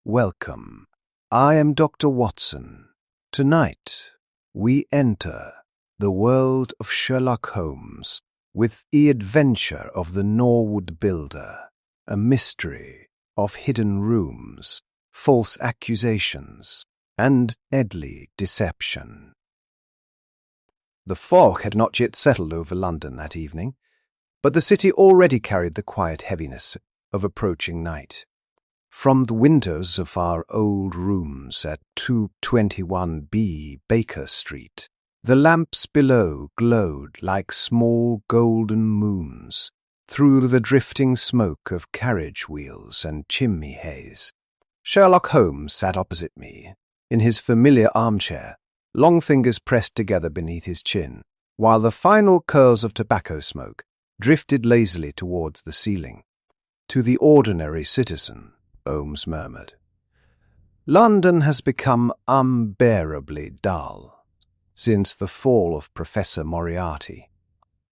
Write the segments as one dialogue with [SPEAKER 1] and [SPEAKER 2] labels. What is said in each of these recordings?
[SPEAKER 1] Welcome. I am Dr. Watson. Tonight, we enter the world of Sherlock Holmes with the adventure of the Norwood Builder, a mystery of hidden rooms, false accusations, and deadly deception. The fog had not yet settled over London that evening, but the city already carried the quiet heaviness of approaching night. From the windows of our old rooms at 221B Baker Street, the lamps below glowed like small golden moons through the drifting smoke of carriage wheels and chimney haze. Sherlock Holmes sat opposite me, in his familiar armchair, long fingers pressed together beneath his chin, while the final curls of tobacco smoke drifted lazily towards the ceiling. To the ordinary citizen, Holmes murmured, London has become unbearably dull since the fall of Professor Moriarty.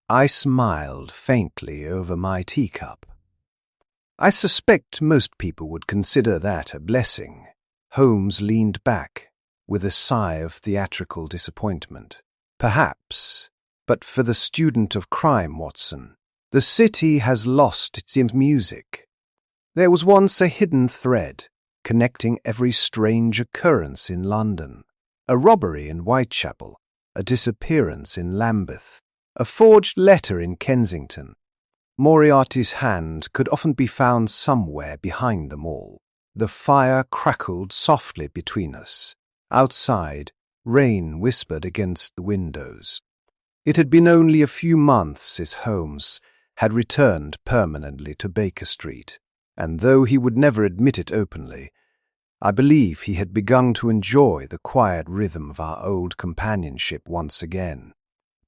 [SPEAKER 1] I smiled faintly over my teacup. I suspect most people would consider that a blessing. Holmes leaned back with a sigh of theatrical disappointment. Perhaps, but for the student of crime, Watson, the city has lost its music. There was once a hidden thread connecting every strange occurrence in London, a robbery in Whitechapel, a disappearance in Lambeth, a forged letter in Kensington. Moriarty's hand could often be found somewhere behind them all. The fire crackled softly between us. Outside, rain whispered against the windows. It had been only a few months since Holmes had returned permanently to Baker Street, and though he would never admit it openly, I believe he had begun to enjoy the quiet rhythm of our old companionship once again.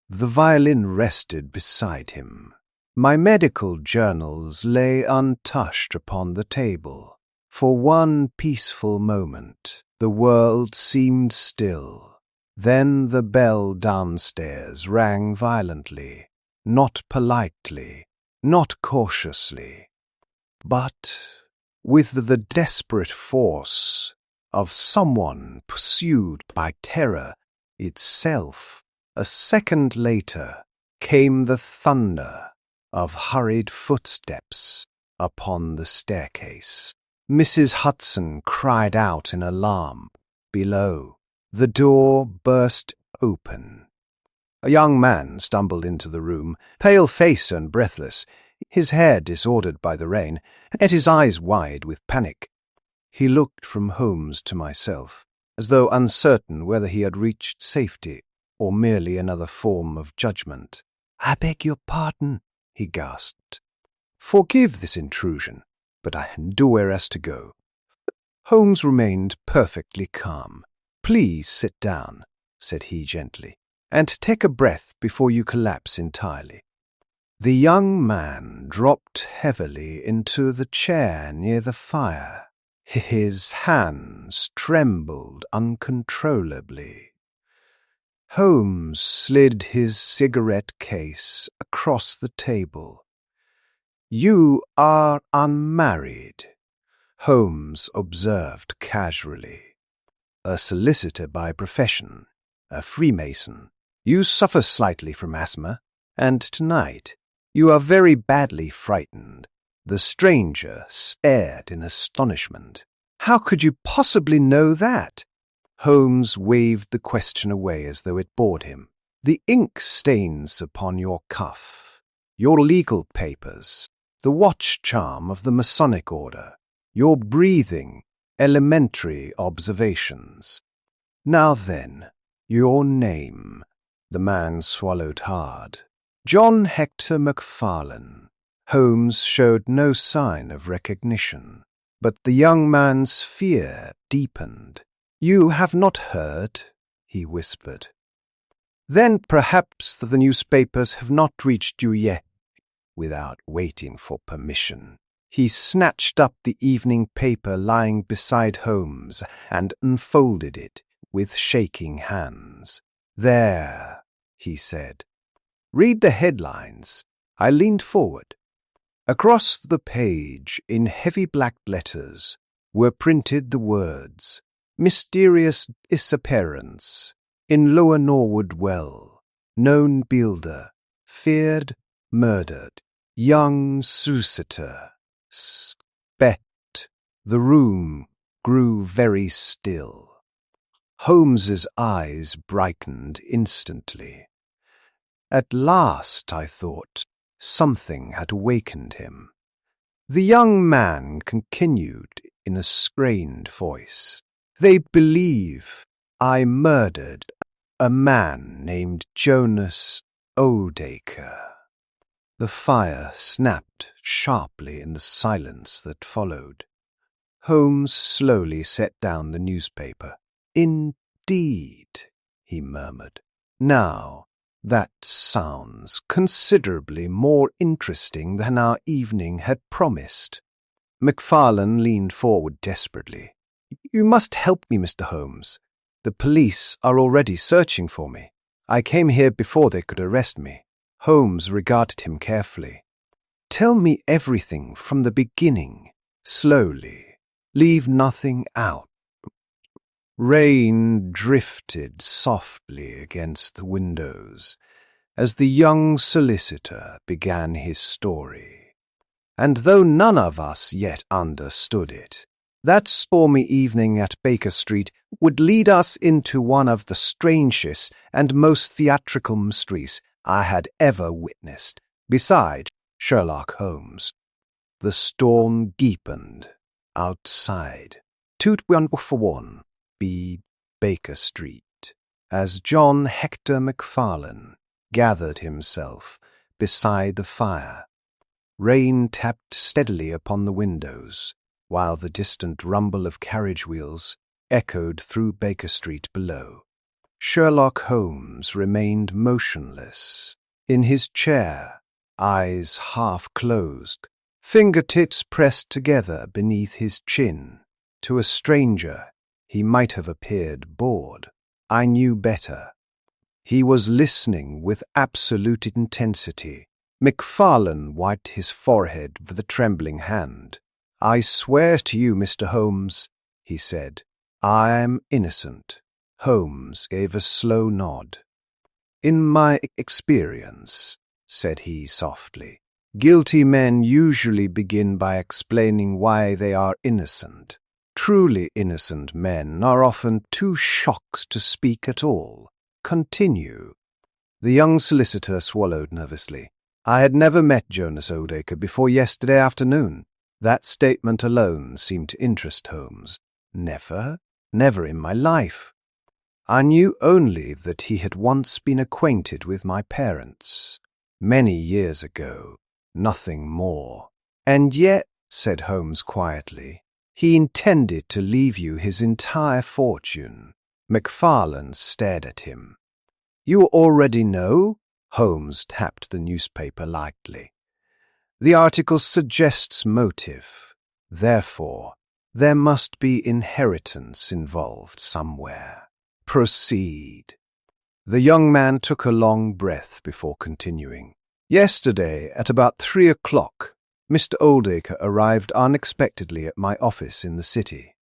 [SPEAKER 1] The violin rested beside him. My medical journals lay untouched upon the table. For one peaceful moment, the world seemed still. Then the bell downstairs rang violently, not politely, not cautiously, but with the desperate force of someone pursued by terror itself. A second later came the thunder of hurried footsteps upon the staircase. Mrs. Hudson cried out in alarm. Below, the door burst open. A young man stumbled into the room, pale-faced and breathless, his hair disordered by the rain, and his eyes wide with panic. He looked from Holmes to myself, as though uncertain whether he had reached safety or merely another form of judgment. "I beg your pardon," he gasped. "Forgive this intrusion, but I had nowhere else to go." Holmes remained perfectly calm. "Please sit down," said he gently, "and take a breath before you collapse entirely." The young man dropped heavily into the chair near the fire. His hands trembled uncontrollably. Holmes slid his cigarette case across the table. "You are unmarried," Holmes observed casually. "A solicitor by profession, a Freemason. You suffer slightly from asthma, and tonight you are very badly frightened." The stranger stared in astonishment. "How could you possibly know that?" Holmes waved the question away as though it bored him. "The ink stains upon your cuff, your legal papers, the watch charm of the Masonic order, your breathing, elementary observations. Now then, your name." The man swallowed hard. "John Hector Macfarlane." Holmes showed no sign of recognition, but the young man's fear deepened. "You have not heard?" he whispered. "Then perhaps the newspapers have not reached you yet." Without waiting for permission, he snatched up the evening paper lying beside Holmes and unfolded it with shaking hands. "There," he said. "Read the headlines." I leaned forward. Across the page, in heavy black letters, were printed the words, "Mysterious disappearance. In Lower Norwood Well. Known builder. Feared, murdered. Young solicitor. Spect." The room grew very still. Holmes's eyes brightened instantly. At last, I thought, something had awakened him. The young man continued in a strained voice, "They believe I murdered a man named Jonas Oldacre." The fire snapped sharply in the silence that followed. Holmes slowly set down the newspaper. "Indeed," he murmured. "Now, that sounds considerably more interesting than our evening had promised." McFarlane leaned forward desperately. "You must help me, Mr. Holmes. The police are already searching for me. I came here before they could arrest me." Holmes regarded him carefully. "Tell me everything from the beginning, slowly. Leave nothing out." Rain drifted softly against the windows as the young solicitor began his story. And though none of us yet understood it, that stormy evening at Baker Street would lead us into one of the strangest and most theatrical mysteries I had ever witnessed, besides Sherlock Holmes. The storm deepened outside. 214 B. Baker Street, as John Hector McFarlane gathered himself beside the fire. Rain tapped steadily upon the windows, while the distant rumble of carriage wheels echoed through Baker Street below. Sherlock Holmes remained motionless in his chair, eyes half closed, fingertips pressed together beneath his chin. To a stranger, he might have appeared bored. I knew better. He was listening with absolute intensity. McFarlane wiped his forehead with a trembling hand. "I swear to you, Mr. Holmes," he said, "I am innocent." Holmes gave a slow nod. "In my experience," said he softly, "guilty men usually begin by explaining why they are innocent. Truly innocent men are often too shocked to speak at all. Continue." The young solicitor swallowed nervously. "I had never met Jonas Oldacre before yesterday afternoon." That statement alone seemed to interest Holmes. "Never? Never in my life. I knew only that he had once been acquainted with my parents. Many years ago. Nothing more." "And yet," said Holmes quietly, "he intended to leave you his entire fortune." McFarlane stared at him. "You already know?" Holmes tapped the newspaper lightly. "The article suggests motive. Therefore, there must be inheritance involved somewhere. Proceed." The young man took a long breath before continuing. "Yesterday, at about 3 o'clock, Mr. Oldacre arrived unexpectedly at my office in the city.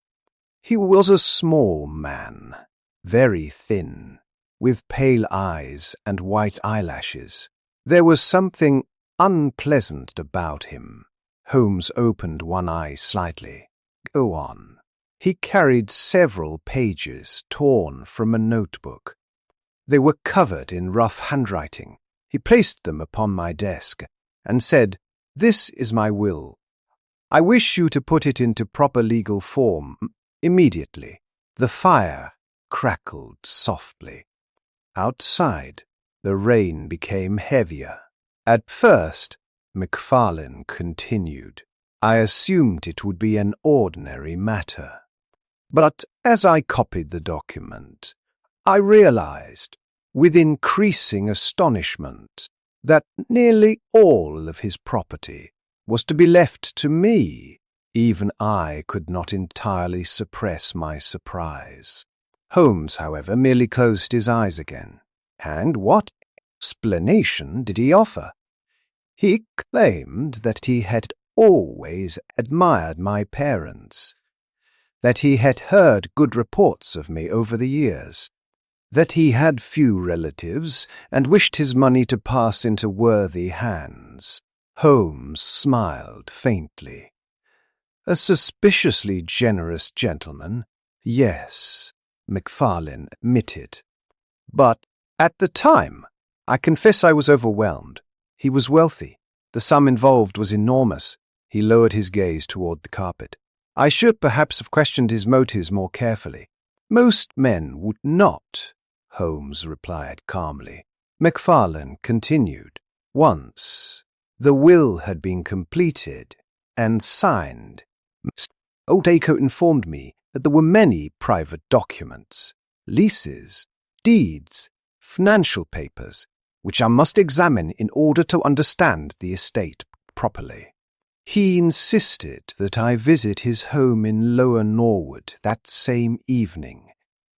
[SPEAKER 1] He was a small man, very thin, with pale eyes and white eyelashes. There was something unpleasant about him." Holmes opened one eye slightly. "Go on." "He carried several pages torn from a notebook. They were covered in rough handwriting. He placed them upon my desk and said, 'This is my will. I wish you to put it into proper legal form immediately.'" The fire crackled softly. Outside, the rain became heavier. "At first," McFarlane continued, "I assumed it would be an ordinary matter. But as I copied the document, I realized, with increasing astonishment, that nearly all of his property was to be left to me. Even I could not entirely suppress my surprise." Holmes, however, merely closed his eyes again. "And what explanation did he offer?" "He claimed that he had always admired my parents, that he had heard good reports of me over the years, that he had few relatives and wished his money to pass into worthy hands. Holmes smiled faintly. A suspiciously generous gentleman, yes, MacFarlane admitted. But at the time, I confess I was overwhelmed. He was wealthy. The sum involved was enormous. He lowered his gaze toward the carpet. I should perhaps have questioned his motives more carefully. Most men would not, Holmes replied calmly. MacFarlane continued. Once the will had been completed and signed, Mr. Oldacre informed me that there were many private documents, leases, deeds, financial papers, which I must examine in order to understand the estate properly. He insisted that I visit his home in Lower Norwood that same evening.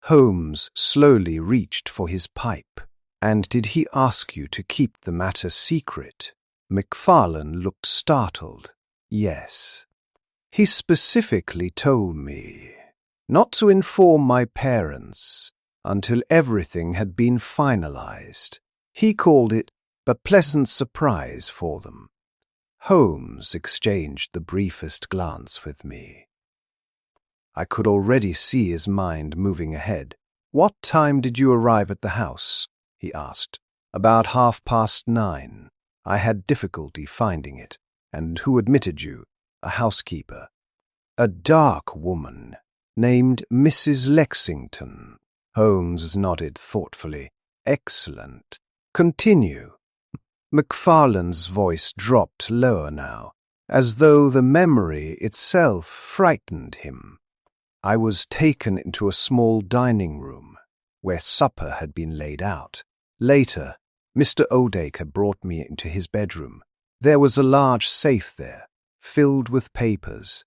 [SPEAKER 1] Holmes slowly reached for his pipe. And did he ask you to keep the matter secret? MacFarlane looked startled. Yes. He specifically told me not to inform my parents until everything had been finalized. He called it a pleasant surprise for them. Holmes exchanged the briefest glance with me. I could already see his mind moving ahead. What time did you arrive at the house? He asked. About 9:30. I had difficulty finding it. And who admitted you? A housekeeper. A dark woman named Mrs. Lexington. Holmes nodded thoughtfully. Excellent. Continue. MacFarlane's voice dropped lower now, as though the memory itself frightened him. I was taken into a small dining room, where supper had been laid out. Later, Mr. Oldacre brought me into his bedroom. There was a large safe there, filled with papers.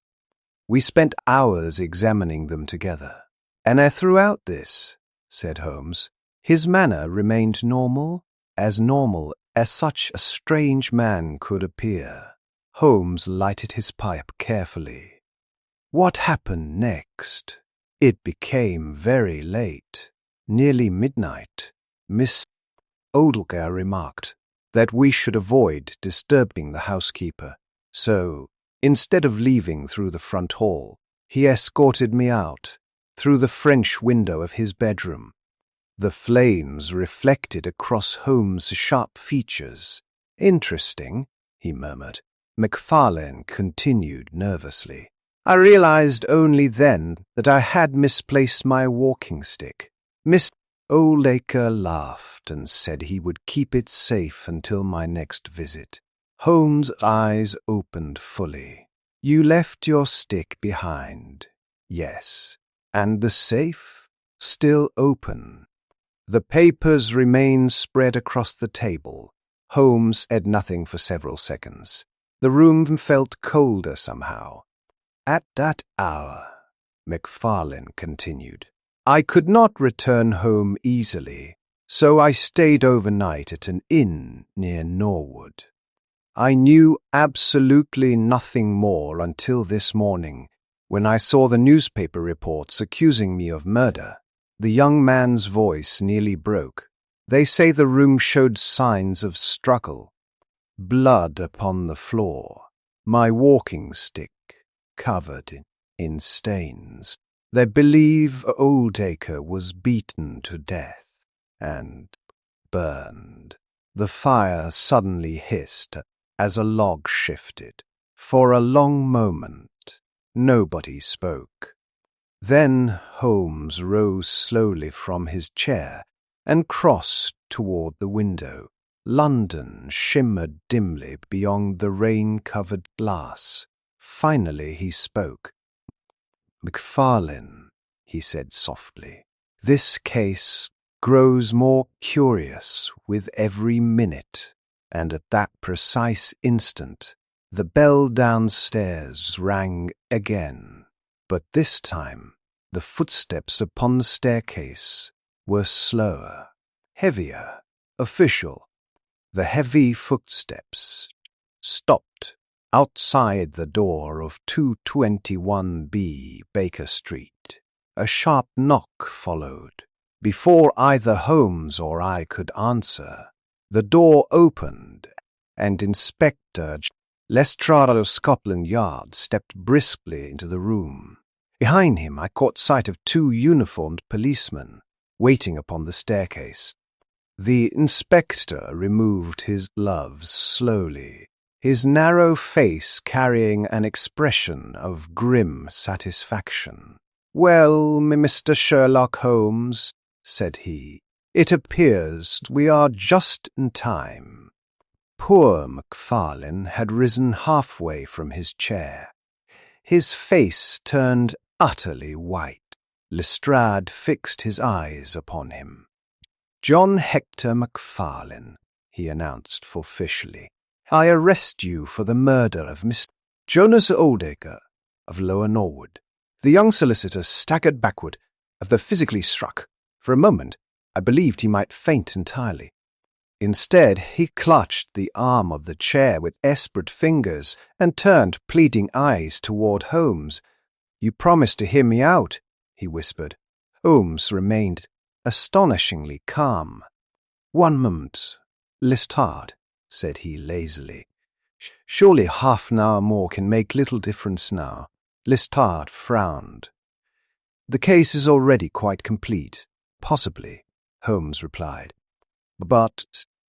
[SPEAKER 1] We spent hours examining them together. And throughout this, said Holmes, his manner remained normal as such a strange man could appear. Holmes lighted his pipe carefully. What happened next? It became very late, nearly midnight. Miss Oldacre remarked that we should avoid disturbing the housekeeper, so, instead of leaving through the front hall, he escorted me out through the French window of his bedroom. The flames reflected across Holmes' sharp features. Interesting, he murmured. MacFarlane continued nervously. I realized only then that I had misplaced my walking stick. Mr. Oldacre laughed and said he would keep it safe until my next visit. Holmes' eyes opened fully. You left your stick behind. Yes. And the safe? Still open. The papers remained spread across the table. Holmes said nothing for several seconds. The room felt colder somehow. At that hour, MacFarlane continued, I could not return home easily, so I stayed overnight at an inn near Norwood. I knew absolutely nothing more until this morning, when I saw the newspaper reports accusing me of murder. The young man's voice nearly broke. They say the room showed signs of struggle. Blood upon the floor. My walking stick covered in stains. They believe Oldacre was beaten to death and burned. The fire suddenly hissed as a log shifted. For a long moment, nobody spoke. Then Holmes rose slowly from his chair and crossed toward the window. London shimmered dimly beyond the rain-covered glass. Finally he spoke. MacFarlane, he said softly, this case grows more curious with every minute. And at that precise instant, the bell downstairs rang again. But this time, the footsteps upon the staircase were slower, heavier, official. The heavy footsteps stopped Outside the door of 221B Baker Street, a sharp knock followed. Before either Holmes or I could answer, the door opened, and Inspector Lestrade of Scotland Yard stepped briskly into the room. Behind him I caught sight of 2 uniformed policemen waiting upon the staircase. The inspector removed his gloves slowly, his narrow face carrying an expression of grim satisfaction. "Well, Mr. Sherlock Holmes," said he, "it appears we are just in time." Poor Macfarlane had risen halfway from his chair. His face turned utterly white. Lestrade fixed his eyes upon him. "John Hector Macfarlane," he announced officially, "I arrest you for the murder of Mr. Jonas Oldacre of Lower Norwood." The young solicitor staggered backward, as though physically struck. For a moment, I believed he might faint entirely. Instead, he clutched the arm of the chair with desperate fingers and turned pleading eyes toward Holmes. "You promised to hear me out," he whispered. Holmes remained astonishingly calm. "One moment, Lestrade," said he lazily. "Surely half an hour more can make little difference now." Lestrade frowned. "The case is already quite complete." "Possibly," Holmes replied. "But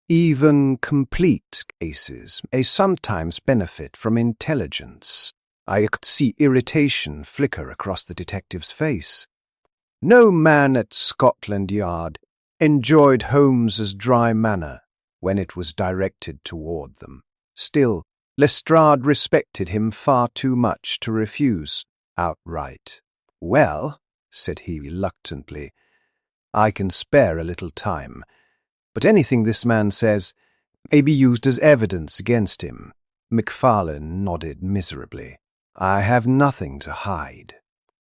[SPEAKER 1] even complete cases may sometimes benefit from intelligence." I could see irritation flicker across the detective's face. No man at Scotland Yard enjoyed Holmes's dry manner when it was directed toward them. Still, Lestrade respected him far too much to refuse outright. "Well," said he reluctantly, "I can spare a little time, but anything this man says may be used as evidence against him." Macfarlane nodded miserably. "I have nothing to hide."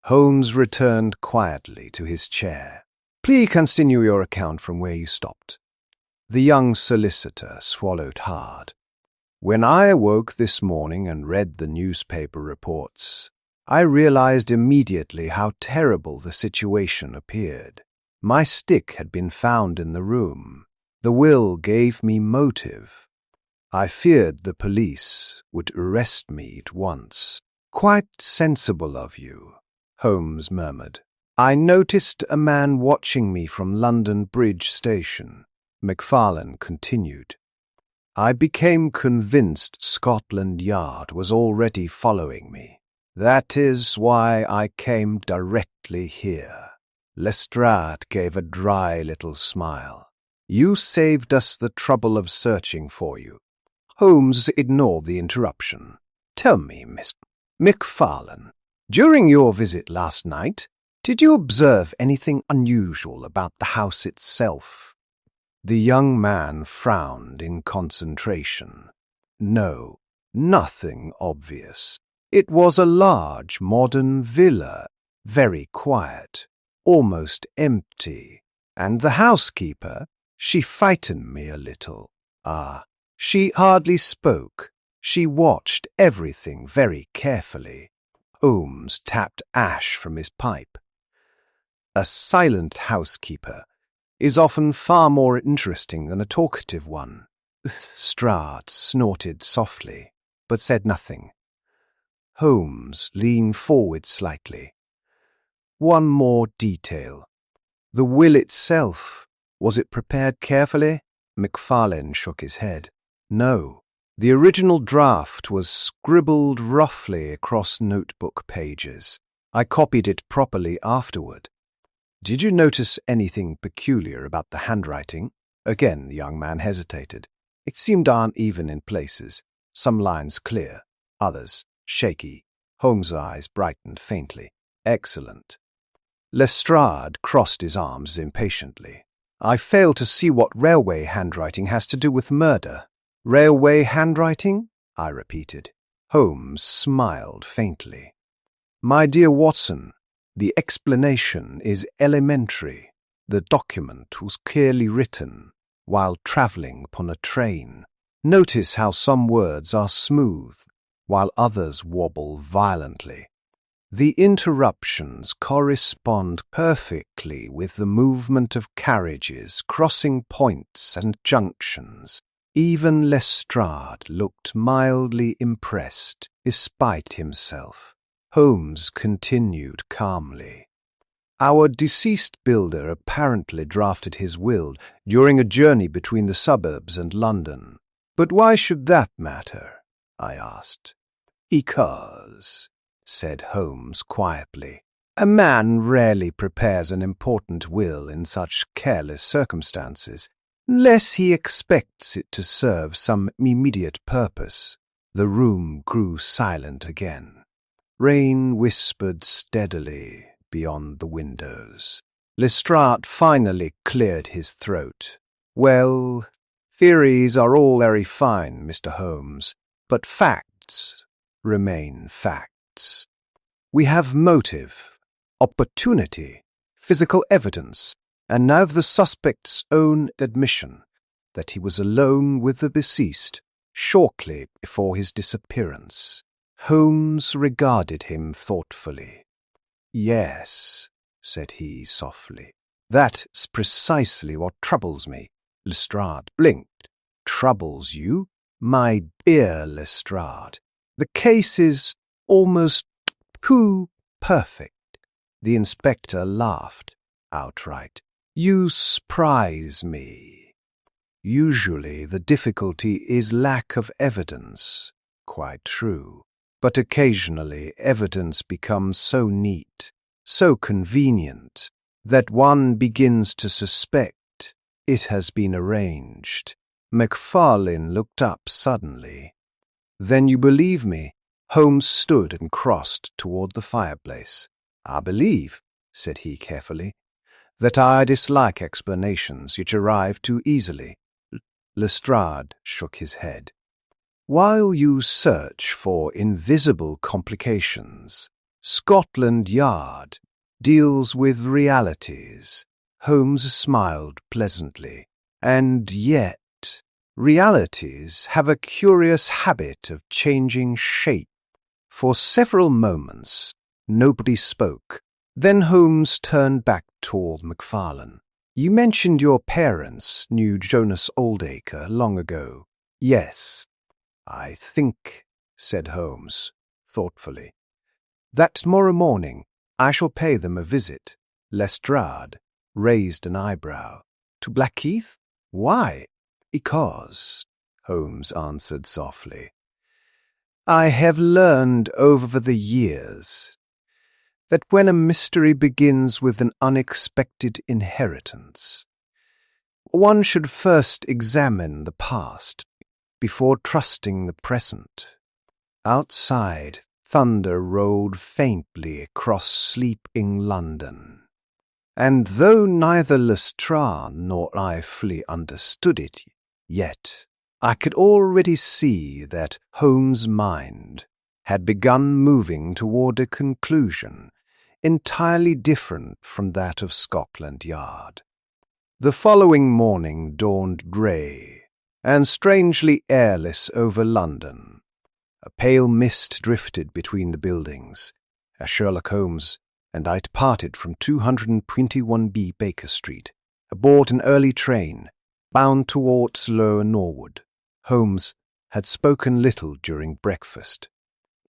[SPEAKER 1] Holmes returned quietly to his chair. "Please continue your account from where you stopped." The young solicitor swallowed hard. "When I awoke this morning and read the newspaper reports, I realized immediately how terrible the situation appeared. My stick had been found in the room. The will gave me motive. I feared the police would arrest me at once." "Quite sensible of you," Holmes murmured. "I noticed a man watching me from London Bridge Station." Macfarlane continued. "I became convinced Scotland Yard was already following me. That is why I came directly here." Lestrade gave a dry little smile. "You saved us the trouble of searching for you." Holmes ignored the interruption. "Tell me, Miss Macfarlane, during your visit last night, did you observe anything unusual about the house itself?" The young man frowned in concentration. "No, nothing obvious. It was a large, modern villa, very quiet, almost empty, and the housekeeper, she frightened me a little. She hardly spoke. She watched everything very carefully." Holmes tapped ash from his pipe. "A silent housekeeper is often far more interesting than a talkative one." Lestrade snorted softly, but said nothing. Holmes leaned forward slightly. "One more detail. The will itself, was it prepared carefully?" Macfarlane shook his head. "No. The original draft was scribbled roughly across notebook pages. I copied it properly afterward." "Did you notice anything peculiar about the handwriting?" Again the young man hesitated. It seemed uneven in places, some lines clear, others shaky. Holmes' eyes brightened faintly. "Excellent." Lestrade crossed his arms impatiently. "I fail to see what railway handwriting has to do with murder." "Railway handwriting?" I repeated. Holmes smiled faintly. "My dear Watson, the explanation is elementary. The document was clearly written while travelling upon a train. Notice how some words are smooth, while others wobble violently. The interruptions correspond perfectly with the movement of carriages crossing points and junctions. Even Lestrade looked mildly impressed, despite himself. Holmes continued calmly. Our deceased builder apparently drafted his will during a journey between the suburbs and London. But why should that matter? I asked. Because, said Holmes quietly, a man rarely prepares an important will in such careless circumstances, unless he expects it to serve some immediate purpose. The room grew silent again. Rain whispered steadily beyond the windows. Lestrade finally cleared his throat. Well, theories are all very fine, Mr. Holmes, but facts remain facts. We have motive, opportunity, physical evidence, and now the suspect's own admission that he was alone with the deceased shortly before his disappearance. Holmes regarded him thoughtfully. Yes, said he softly. That's precisely what troubles me. Lestrade blinked. Troubles you? My dear Lestrade, the case is almost too perfect. The inspector laughed outright. You surprise me. Usually the difficulty is lack of evidence. Quite true. But occasionally evidence becomes so neat, so convenient, that one begins to suspect it has been arranged. Macfarlane looked up suddenly. Then you believe me? Holmes stood and crossed toward the fireplace. I believe, said he carefully, that I dislike explanations which arrive too easily. Lestrade shook his head. While you search for invisible complications, Scotland Yard deals with realities. Holmes smiled pleasantly. And yet, realities have a curious habit of changing shape. For several moments, nobody spoke. Then Holmes turned back toward Macfarlane. You mentioned your parents knew Jonas Oldacre long ago. Yes. I think, said Holmes, thoughtfully, that tomorrow morning I shall pay them a visit. Lestrade raised an eyebrow. To Blackheath? Why? Because, Holmes answered softly, I have learned over the years that when a mystery begins with an unexpected inheritance, one should first examine the past before trusting the present. Outside, thunder rolled faintly across sleeping London, and though neither Lestrade nor I fully understood it yet, I could already see that Holmes' mind had begun moving toward a conclusion entirely different from that of Scotland Yard. The following morning dawned grey and strangely airless over London. A pale mist drifted between the buildings, as Sherlock Holmes and I departed from 221B Baker Street, aboard an early train, bound towards Lower Norwood. Holmes had spoken little during breakfast.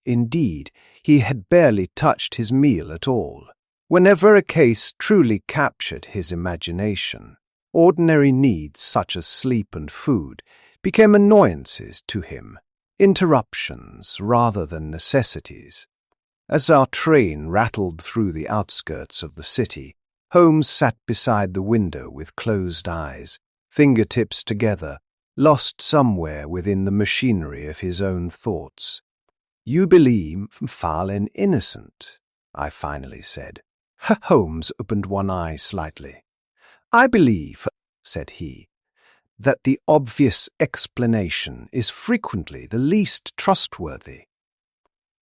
[SPEAKER 1] Indeed, he had barely touched his meal at all. Whenever a case truly captured his imagination, ordinary needs such as sleep and food became annoyances to him, interruptions rather than necessities. As our train rattled through the outskirts of the city, Holmes sat beside the window with closed eyes, fingertips together, lost somewhere within the machinery of his own thoughts. You believe Macfarlane innocent, I finally said. Holmes opened one eye slightly. I believe, said he, that the obvious explanation is frequently the least trustworthy.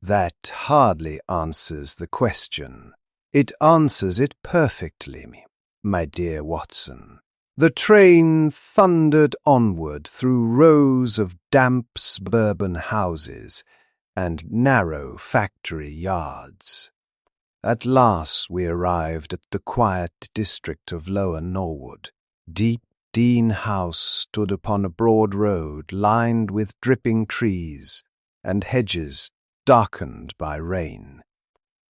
[SPEAKER 1] That hardly answers the question. It answers it perfectly, my dear Watson. The train thundered onward through rows of damp suburban houses and narrow factory yards. At last we arrived at the quiet district of Lower Norwood. Deep Dean House stood upon a broad road lined with dripping trees and hedges darkened by rain.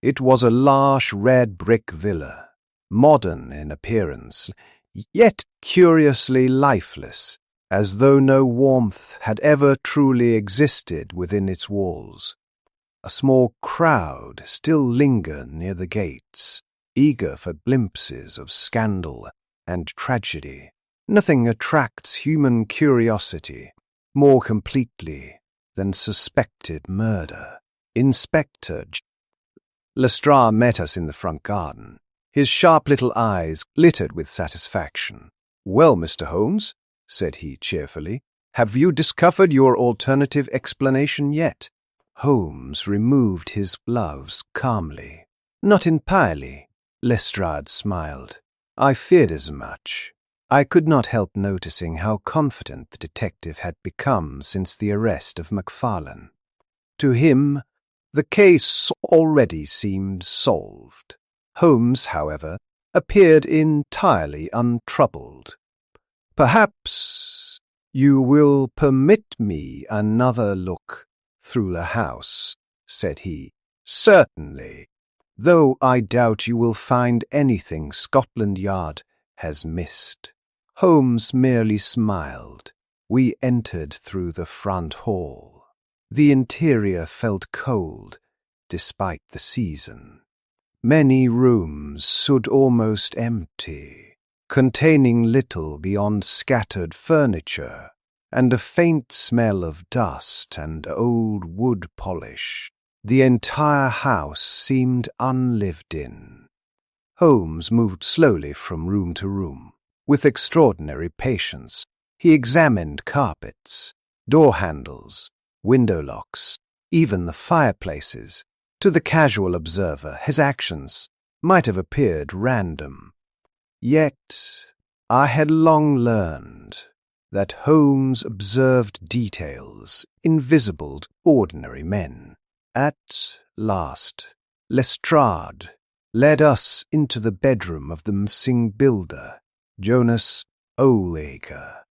[SPEAKER 1] It was a large red brick villa, modern in appearance, yet curiously lifeless, as though no warmth had ever truly existed within its walls. A small crowd still lingered near the gates, eager for glimpses of scandal and tragedy. Nothing attracts human curiosity more completely than suspected murder. Inspector Lestrade met us in the front garden. His sharp little eyes glittered with satisfaction. "Well, Mr. Holmes," said he cheerfully, "have you discovered your alternative explanation yet?" Holmes removed his gloves calmly. "Not entirely," Lestrade smiled. "I feared as much." I could not help noticing how confident the detective had become since the arrest of Macfarlane. To him, the case already seemed solved. Holmes, however, appeared entirely untroubled. "Perhaps you will permit me another look through the house," said he. "Certainly, though I doubt you will find anything Scotland Yard has missed." Holmes merely smiled. We entered through the front hall. The interior felt cold, despite the season. Many rooms stood almost empty, containing little beyond scattered furniture and a faint smell of dust and old wood polish. The entire house seemed unlived in. Holmes moved slowly from room to room. With extraordinary patience, he examined carpets, door handles, window locks, even the fireplaces. To the casual observer, his actions might have appeared random. Yet I had long learned that Holmes observed details invisible to ordinary men. At last, Lestrade led us into the bedroom of the missing builder, Jonas Oldacre.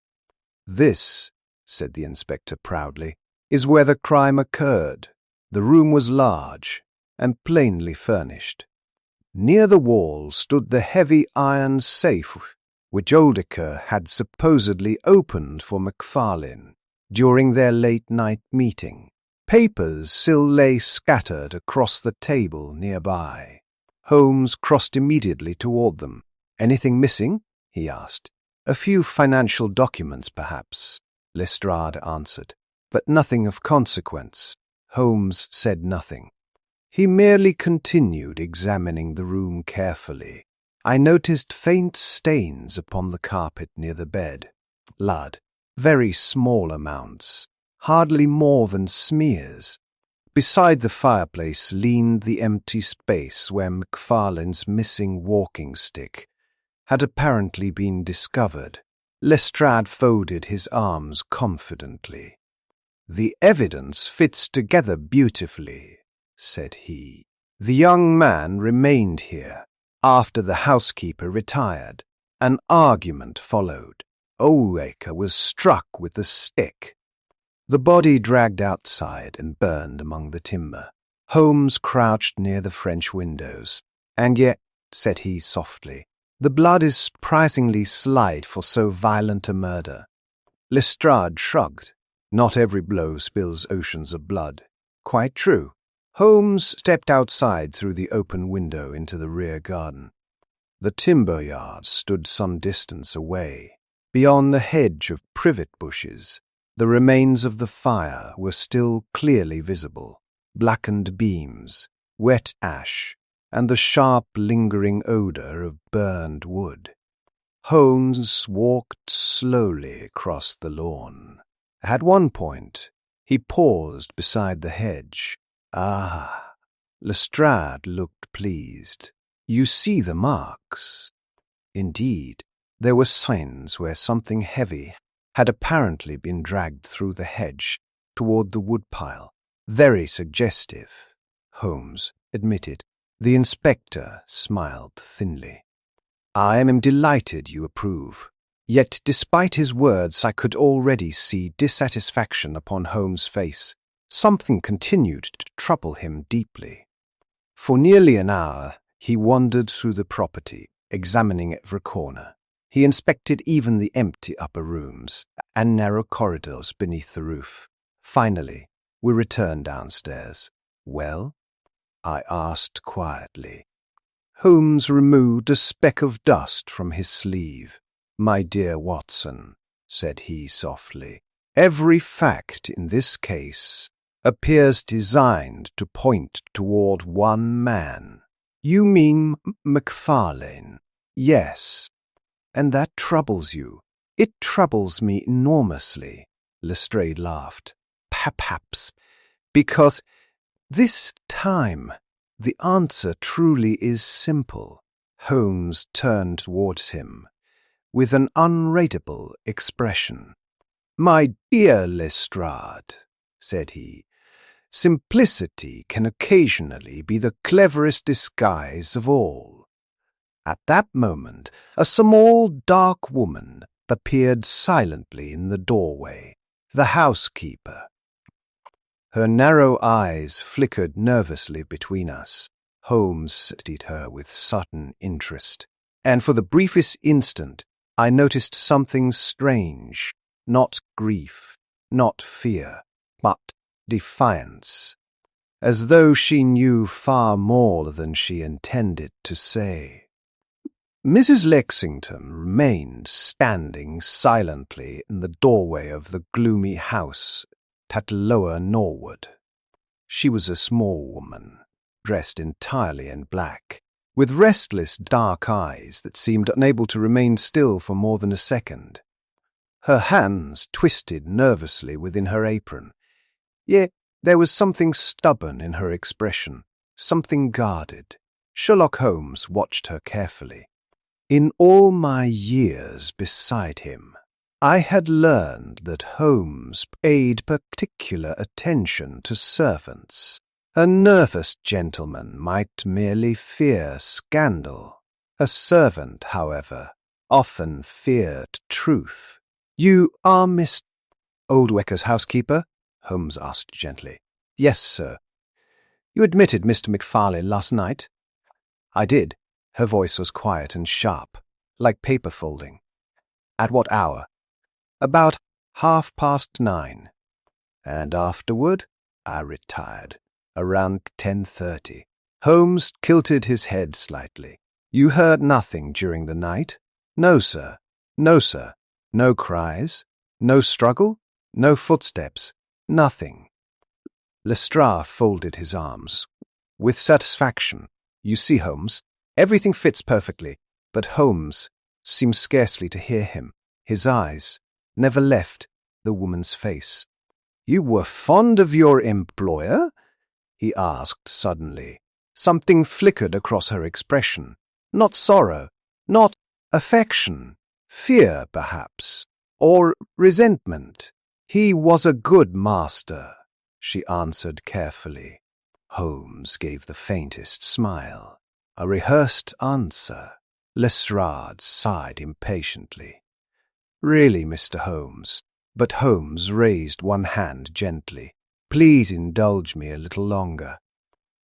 [SPEAKER 1] "This," said the inspector proudly, "is where the crime occurred." The room was large and plainly furnished. Near the wall stood the heavy iron safe which Oldacre had supposedly opened for Macfarlane during their late-night meeting. Papers still lay scattered across the table nearby. Holmes crossed immediately toward them. "Anything missing?" he asked. "A few financial documents, perhaps," Lestrade answered. "But nothing of consequence." Holmes said nothing. He merely continued examining the room carefully. I noticed faint stains upon the carpet near the bed. Blood, very small amounts, hardly more than smears. Beside the fireplace leaned the empty space where Macfarlane's missing walking stick had apparently been discovered. Lestrade folded his arms confidently. "The evidence fits together beautifully," said he. "The young man remained here after the housekeeper retired. An argument followed. Oldacre was struck with the stick. The body dragged outside and burned among the timber. Holmes crouched near the French windows. And yet," said he softly, "the blood is surprisingly slight for so violent a murder." Lestrade shrugged. "Not every blow spills oceans of blood." "Quite true." Holmes stepped outside through the open window into the rear garden. The timber yard stood some distance away. Beyond the hedge of privet bushes, the remains of the fire were still clearly visible: blackened beams, wet ash, and the sharp, lingering odour of burned wood. Holmes walked slowly across the lawn. At one point, he paused beside the hedge. "Ah!" Lestrade looked pleased. "You see the marks." Indeed, there were signs where something heavy had apparently been dragged through the hedge toward the woodpile. Very suggestive, Holmes admitted. The inspector smiled thinly. I am delighted you approve. Yet, despite his words, I could already see dissatisfaction upon Holmes' face. Something continued to trouble him deeply. For nearly an hour, he wandered through the property, examining every corner. He inspected even the empty upper rooms and narrow corridors beneath the roof. Finally, we returned downstairs. Well? I asked quietly. Holmes removed a speck of dust from his sleeve. My dear Watson, said he softly, every fact in this case appears designed to point toward one man. You mean Macfarlane? Yes. And that troubles you. It troubles me enormously. Lestrade laughed. Perhaps because this time the answer truly is simple. Holmes turned towards him with an unreadable expression. My dear Lestrade, said he, simplicity can occasionally be the cleverest disguise of all. At that moment, a small, dark woman appeared silently in the doorway, the housekeeper. Her narrow eyes flickered nervously between us. Holmes studied her with sudden interest, and for the briefest instant I noticed something strange, not grief, not fear, but defiance, as though she knew far more than she intended to say. Mrs. Lexington remained standing silently in the doorway of the gloomy house at Lower Norwood. She was a small woman, dressed entirely in black, with restless dark eyes that seemed unable to remain still for more than a second. Her hands twisted nervously within her apron, yet there was something stubborn in her expression, something guarded. Sherlock Holmes watched her carefully. In all my years beside him, I had learned that Holmes paid particular attention to servants. A nervous gentleman might merely fear scandal. A servant, however, often feared truth. You are Miss Oldwecker's housekeeper? Holmes asked gently. Yes, sir. You admitted Mr. Macfarlane last night? I did. Her voice was quiet and sharp, like paper folding. At what hour? About 9:30. And afterward? I retired. Around 10:30. Holmes tilted his head slightly. You heard nothing during the night? No, sir. No, sir. No cries? No struggle? No footsteps? Nothing. Lestrade folded his arms. With satisfaction. You see, Holmes, everything fits perfectly. But Holmes seemed scarcely to hear him. His eyes never left the woman's face. You were fond of your employer? He asked suddenly. Something flickered across her expression. Not sorrow, not affection, fear, perhaps, or resentment. He was a good master, she answered carefully. Holmes gave the faintest smile. A rehearsed answer. Lestrade sighed impatiently. Really, Mr. Holmes. But Holmes raised one hand gently. Please indulge me a little longer.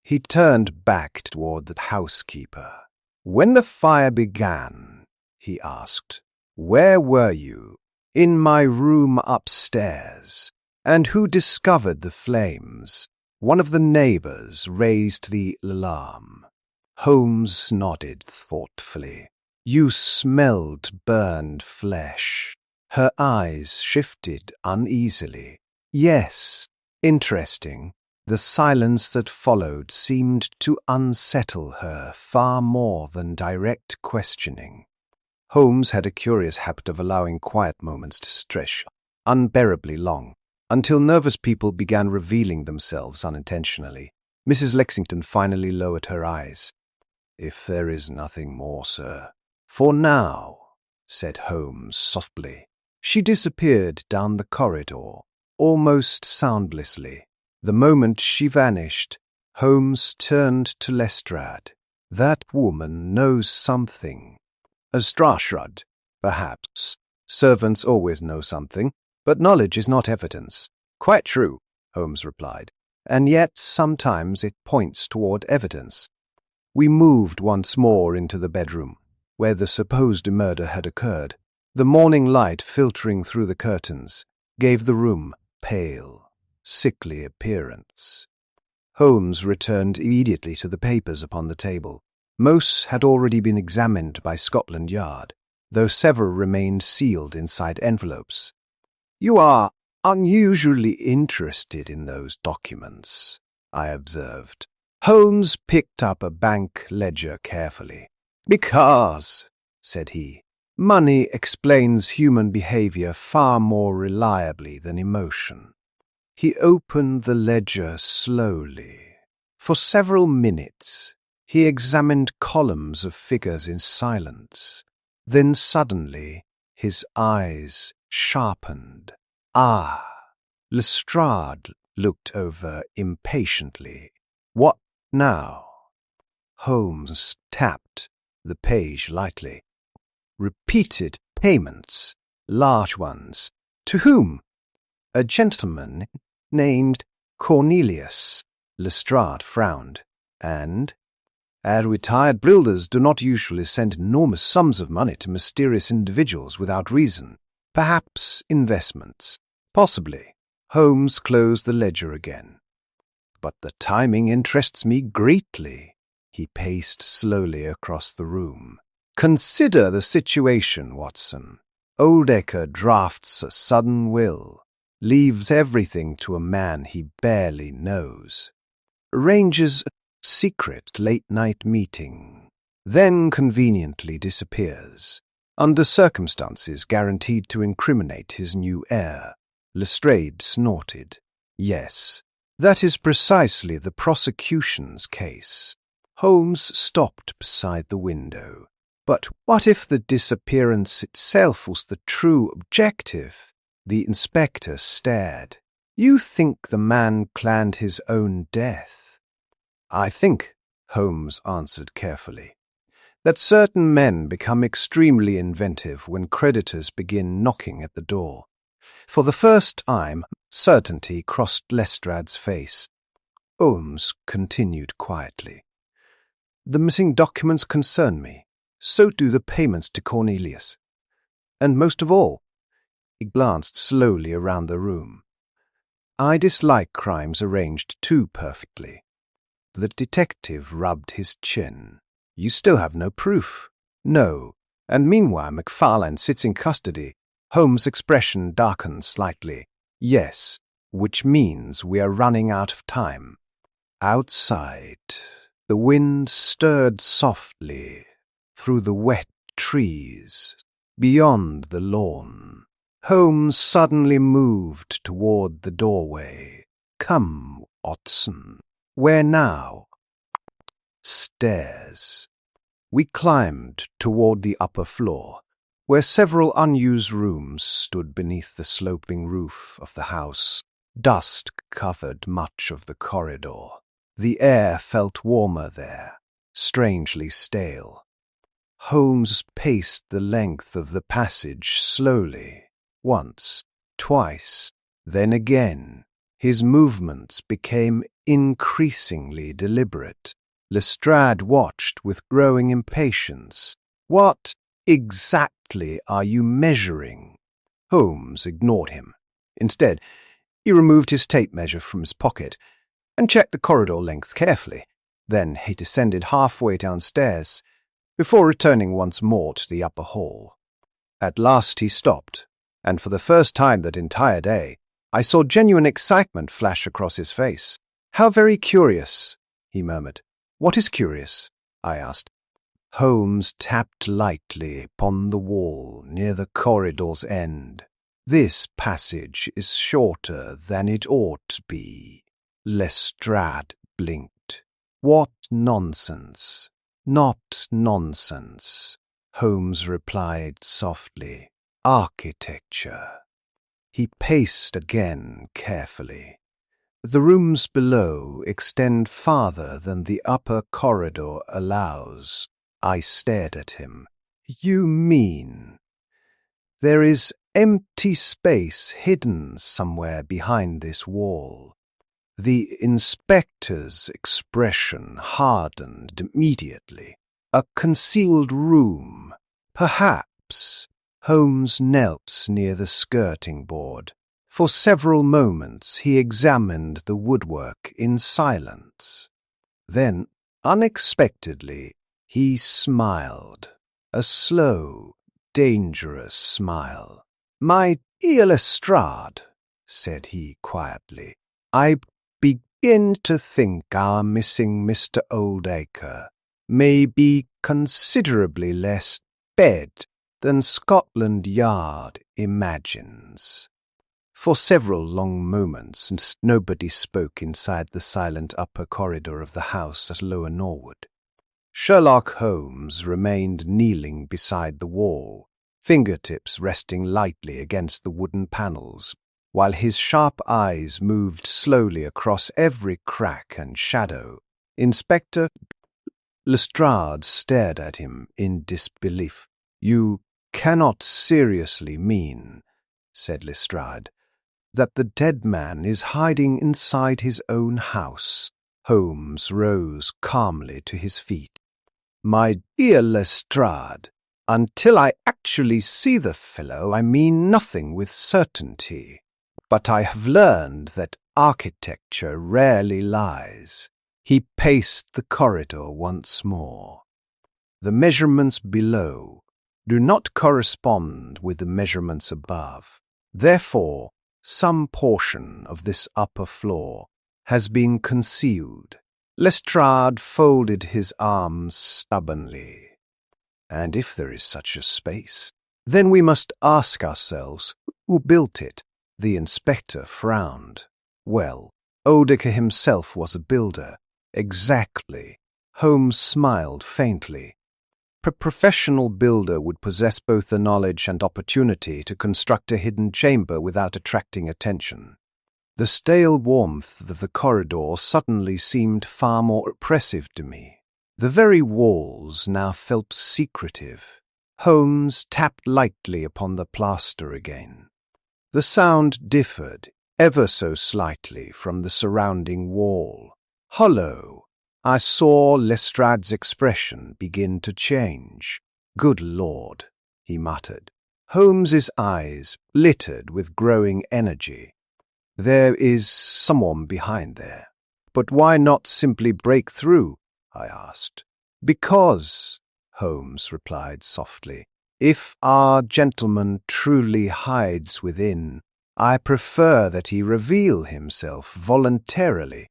[SPEAKER 1] He turned back toward the housekeeper. When the fire began, he asked, where were you? In my room upstairs. And who discovered the flames? One of the neighbors raised the alarm. Holmes nodded thoughtfully. You smelled burned flesh. Her eyes shifted uneasily. Yes, interesting. The silence that followed seemed to unsettle her far more than direct questioning. Holmes had a curious habit of allowing quiet moments to stretch unbearably long, until nervous people began revealing themselves unintentionally. Mrs. Lexington finally lowered her eyes. If there is nothing more, sir. For now, said Holmes softly. She disappeared down the corridor, almost soundlessly. The moment she vanished, Holmes turned to Lestrade. "That woman knows something." Lestrade shrugged. "Perhaps. Servants always know something, but knowledge is not evidence." "Quite true," Holmes replied. "And yet sometimes it points toward evidence." We moved once more into the bedroom, where the supposed murder had occurred. The morning light filtering through the curtains gave the room pale, sickly appearance. Holmes returned immediately to the papers upon the table. Most had already been examined by Scotland Yard, though several remained sealed inside envelopes. "You are unusually interested in those documents," I observed. Holmes picked up a bank ledger carefully. "Because," said he, "money explains human behavior far more reliably than emotion." He opened the ledger slowly. For several minutes, he examined columns of figures in silence. Then suddenly, his eyes sharpened. "Ah!" Lestrade looked over impatiently. "What now?" Holmes tapped the page lightly. "Repeated payments, large ones. To whom?" "A gentleman named Cornelius." Lestrade frowned. "And?" "Retired builders do not usually send enormous sums of money to mysterious individuals without reason. Perhaps investments. Possibly." Holmes closed the ledger again. "But the timing interests me greatly." He paced slowly across the room. "Consider the situation, Watson. Oldacre drafts a sudden will, leaves everything to a man he barely knows, arranges a secret late-night meeting, then conveniently disappears, under circumstances guaranteed to incriminate his new heir." Lestrade snorted. "Yes, that is precisely the prosecution's case." Holmes stopped beside the window. "But what if the disappearance itself was the true objective?" The inspector stared. "You think the man planned his own death?" "I think," Holmes answered carefully, "that certain men become extremely inventive when creditors begin knocking at the door." For the first time, certainty crossed Lestrade's face. Holmes continued quietly. "The missing documents concern me. So do the payments to Cornelius. And most of all," he glanced slowly around the room, "I dislike crimes arranged too perfectly." The detective rubbed his chin. "You still have no proof." "No. And meanwhile MacFarlane sits in custody." Holmes' expression darkened slightly. "Yes, which means we are running out of time." Outside, the wind stirred softly through the wet trees beyond the lawn. Holmes suddenly moved toward the doorway. "Come, Watson. Where now?" "Stairs." We climbed toward the upper floor, where several unused rooms stood beneath the sloping roof of the house. Dust covered much of the corridor. The air felt warmer there, strangely stale. Holmes paced the length of the passage slowly, once, twice, then again. His movements became increasingly deliberate. Lestrade watched with growing impatience. "What exactly are you measuring?" Holmes ignored him. Instead, he removed his tape measure from his pocket and checked the corridor length carefully. Then he descended halfway downstairs before returning once more to the upper hall. At last he stopped, and for the first time that entire day, I saw genuine excitement flash across his face. "How very curious," he murmured. "What is curious?" I asked. Holmes tapped lightly upon the wall near the corridor's end. "This passage is shorter than it ought to be." Lestrade blinked. "What nonsense." "Not nonsense," Holmes replied softly. "Architecture." He paced again carefully. The rooms below extend farther than the upper corridor allows. I stared at him. You mean there is empty space hidden somewhere behind this wall? The inspector's expression hardened immediately. A concealed room, perhaps. Holmes knelt near the skirting board. For several moments he examined the woodwork in silence. Then, unexpectedly, he smiled. A slow, dangerous smile. "My dear Lestrade," said he quietly, "I begin to think our missing Mr. Oldacre may be considerably less dead than Scotland Yard imagines." For several long moments nobody spoke inside the silent upper corridor of the house at Lower Norwood. Sherlock Holmes remained kneeling beside the wall, fingertips resting lightly against the wooden panels, while his sharp eyes moved slowly across every crack and shadow. Inspector Lestrade stared at him in disbelief. "You cannot seriously mean," said Lestrade, "that the dead man is hiding inside his own house?" Holmes rose calmly to his feet. "My dear Lestrade, until I actually see the fellow, I mean nothing with certainty. But I have learned that architecture rarely lies." He paced the corridor once more. "The measurements below do not correspond with the measurements above. Therefore, some portion of this upper floor has been concealed." Lestrade folded his arms stubbornly. "And if there is such a space, then we must ask ourselves who built it." The inspector frowned. "Well, Oldacre himself was a builder." "Exactly." Holmes smiled faintly. "A professional builder would possess both the knowledge and opportunity to construct a hidden chamber without attracting attention." The stale warmth of the corridor suddenly seemed far more oppressive to me. The very walls now felt secretive. Holmes tapped lightly upon the plaster again. The sound differed, ever so slightly, from the surrounding wall. Hollow. I saw Lestrade's expression begin to change. "Good Lord," he muttered. Holmes's eyes glittered with growing energy. "There is someone behind there. But why not simply break through?" I asked. "Because," Holmes replied softly, "if our gentleman truly hides within, I prefer that he reveal himself voluntarily."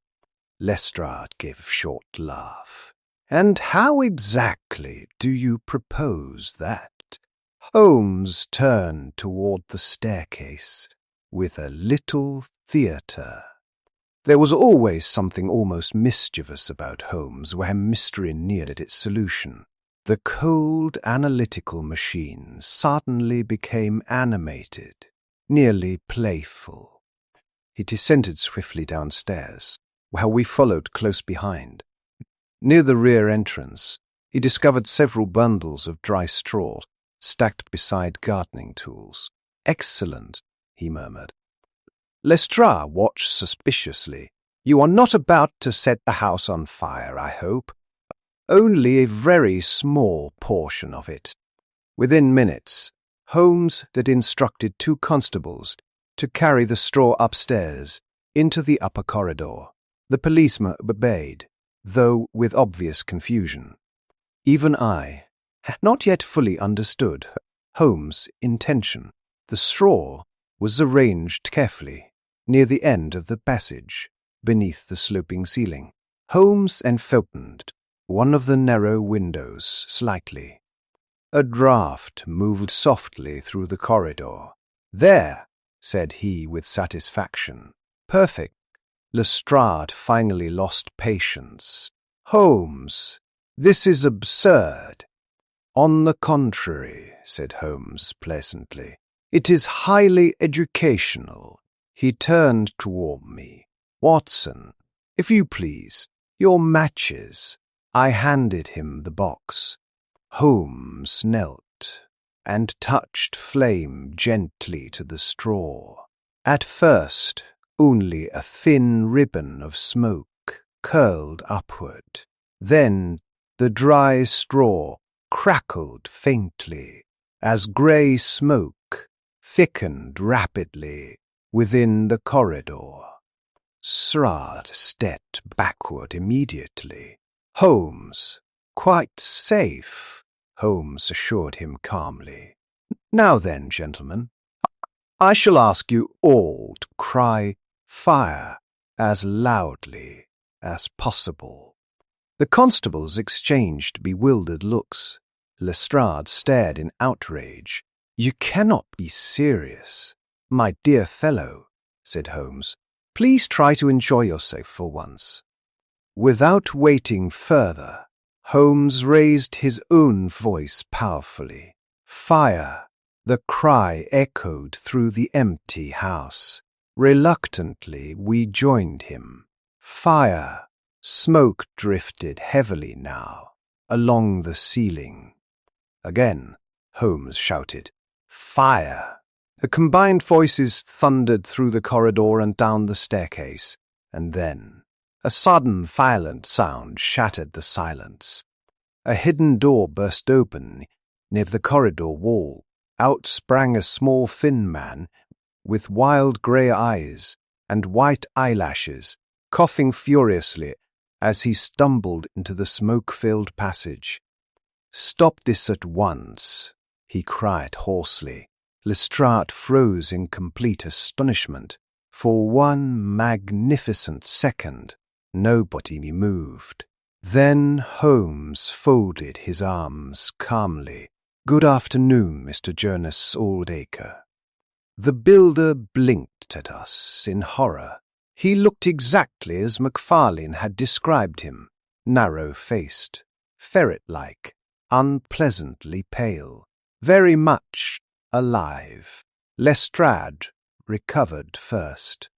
[SPEAKER 1] Lestrade gave a short laugh. "And how exactly do you propose that?" Holmes turned toward the staircase. "With a little theatre." There was always something almost mischievous about Holmes where mystery neared its solution. The cold, analytical machine suddenly became animated, nearly playful. He descended swiftly downstairs, while we followed close behind. Near the rear entrance, he discovered several bundles of dry straw stacked beside gardening tools. "Excellent," he murmured. Lestrade watched suspiciously. "You are not about to set the house on fire, I hope?" "Only a very small portion of it." Within minutes, Holmes had instructed 2 constables to carry the straw upstairs into the upper corridor. The policeman obeyed, though with obvious confusion. Even I had not yet fully understood Holmes' intention. The straw was arranged carefully near the end of the passage, beneath the sloping ceiling. Holmes enfopened one of the narrow windows slightly. A draught moved softly through the corridor. "There," said he with satisfaction. "Perfect." Lestrade finally lost patience. "Holmes, this is absurd." "On the contrary," said Holmes pleasantly, "it is highly educational." He turned toward me. "Watson, if you please, your matches." I handed him the box. Holmes knelt and touched flame gently to the straw. At first, only a thin ribbon of smoke curled upward. Then the dry straw crackled faintly as grey smoke thickened rapidly within the corridor. Lestrade stepped backward immediately. "Holmes, quite safe," Holmes assured him calmly. "Now then, gentlemen, I shall ask you all to cry 'fire' as loudly as possible." The constables exchanged bewildered looks. Lestrade stared in outrage. "You cannot be serious, my dear fellow," said Holmes. "Please try to enjoy yourself for once." Without waiting further, Holmes raised his own voice powerfully. "Fire!" The cry echoed through the empty house. Reluctantly, we joined him. "Fire!" Smoke drifted heavily now along the ceiling. Again, Holmes shouted, "Fire!" The combined voices thundered through the corridor and down the staircase, and then a sudden violent sound shattered the silence. A hidden door burst open near the corridor wall. Out sprang a small thin man with wild grey eyes and white eyelashes, coughing furiously as he stumbled into the smoke-filled passage. "Stop this at once," he cried hoarsely. Lestrade froze in complete astonishment. For one magnificent second, nobody moved. Then Holmes folded his arms calmly. "Good afternoon, Mr. Jonas Oldacre." The builder blinked at us in horror. He looked exactly as Macfarlane had described him, narrow-faced, ferret-like, unpleasantly pale, very much alive. Lestrade recovered first.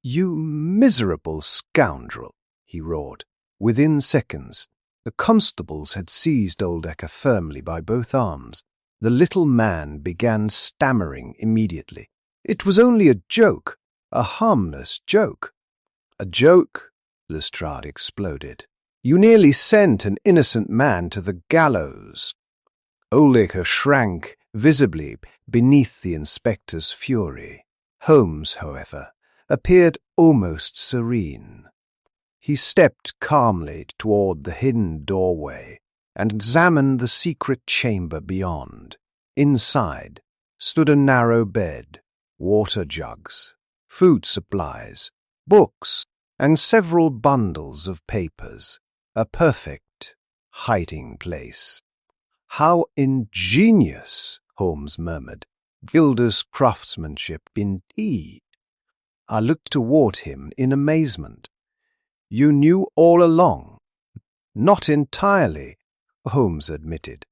[SPEAKER 1] "You miserable scoundrel!" he roared. Within seconds, the constables had seized Oldacre firmly by both arms. The little man began stammering immediately. "It was only a joke, a harmless joke." "A joke?" Lestrade exploded. "You nearly sent an innocent man to the gallows." Oldacre shrank visibly beneath the inspector's fury. Holmes, however, appeared almost serene. He stepped calmly toward the hidden doorway and examined the secret chamber beyond. Inside stood a narrow bed, water jugs, food supplies, books, and several bundles of papers. A perfect hiding place. "How ingenious," Holmes murmured. "Builder's craftsmanship indeed." I looked toward him in amazement. "You knew all along?" "Not entirely," Holmes admitted.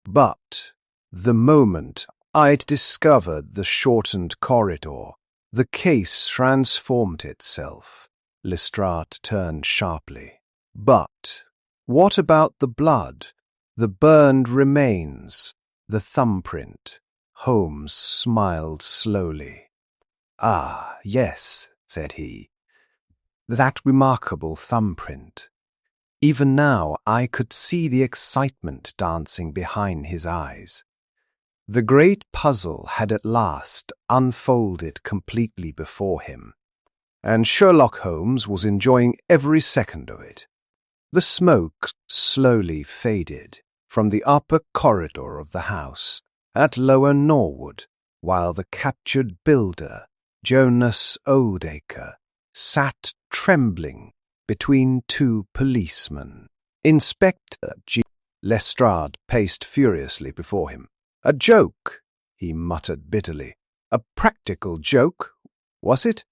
[SPEAKER 1] "But the moment I'd discovered the shortened corridor, the case transformed itself." Lestrade turned sharply. "But what about the blood, the burned remains, the thumbprint?" Holmes smiled slowly. "Ah, yes," said he. "That remarkable thumbprint." Even now I could see the excitement dancing behind his eyes. The great puzzle had at last unfolded completely before him, and Sherlock Holmes was enjoying every second of it. The smoke slowly faded from the upper corridor of the house at Lower Norwood, while the captured builder, Jonas Oldacre, sat trembling between two policemen. Inspector G. Lestrade paced furiously before him. "A joke," he muttered bitterly. "A practical joke, was it?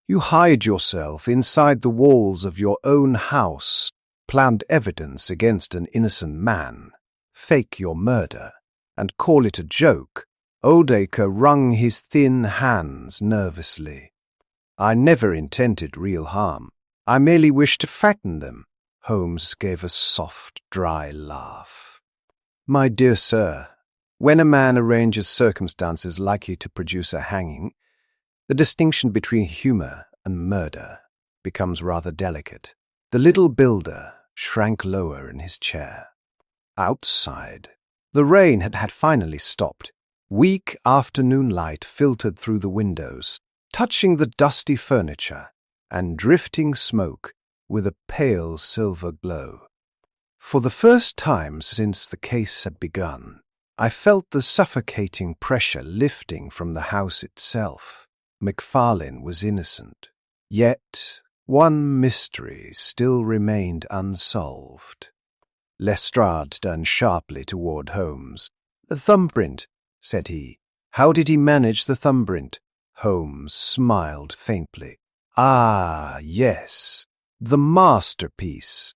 [SPEAKER 1] You hide yourself inside the walls of your own house, plant evidence against an innocent man, fake your murder, and call it a joke." Oldacre wrung his thin hands nervously. I never intended real harm. I merely wished to fatten them. Holmes gave a soft, dry laugh. My dear sir, when a man arranges circumstances likely to produce a hanging, the distinction between humour and murder becomes rather delicate. The little builder shrank lower in his chair. Outside, the rain had finally stopped. Weak afternoon light filtered through the windows, touching the dusty furniture and drifting smoke with a pale silver glow. For the first time since the case had begun, I felt the suffocating pressure lifting from the house itself. Macfarlane was innocent, yet one mystery still remained unsolved. Lestrade turned sharply toward Holmes. "The thumbprint," said he. "How did he manage the thumbprint?" Holmes smiled faintly. "Ah, yes, the masterpiece."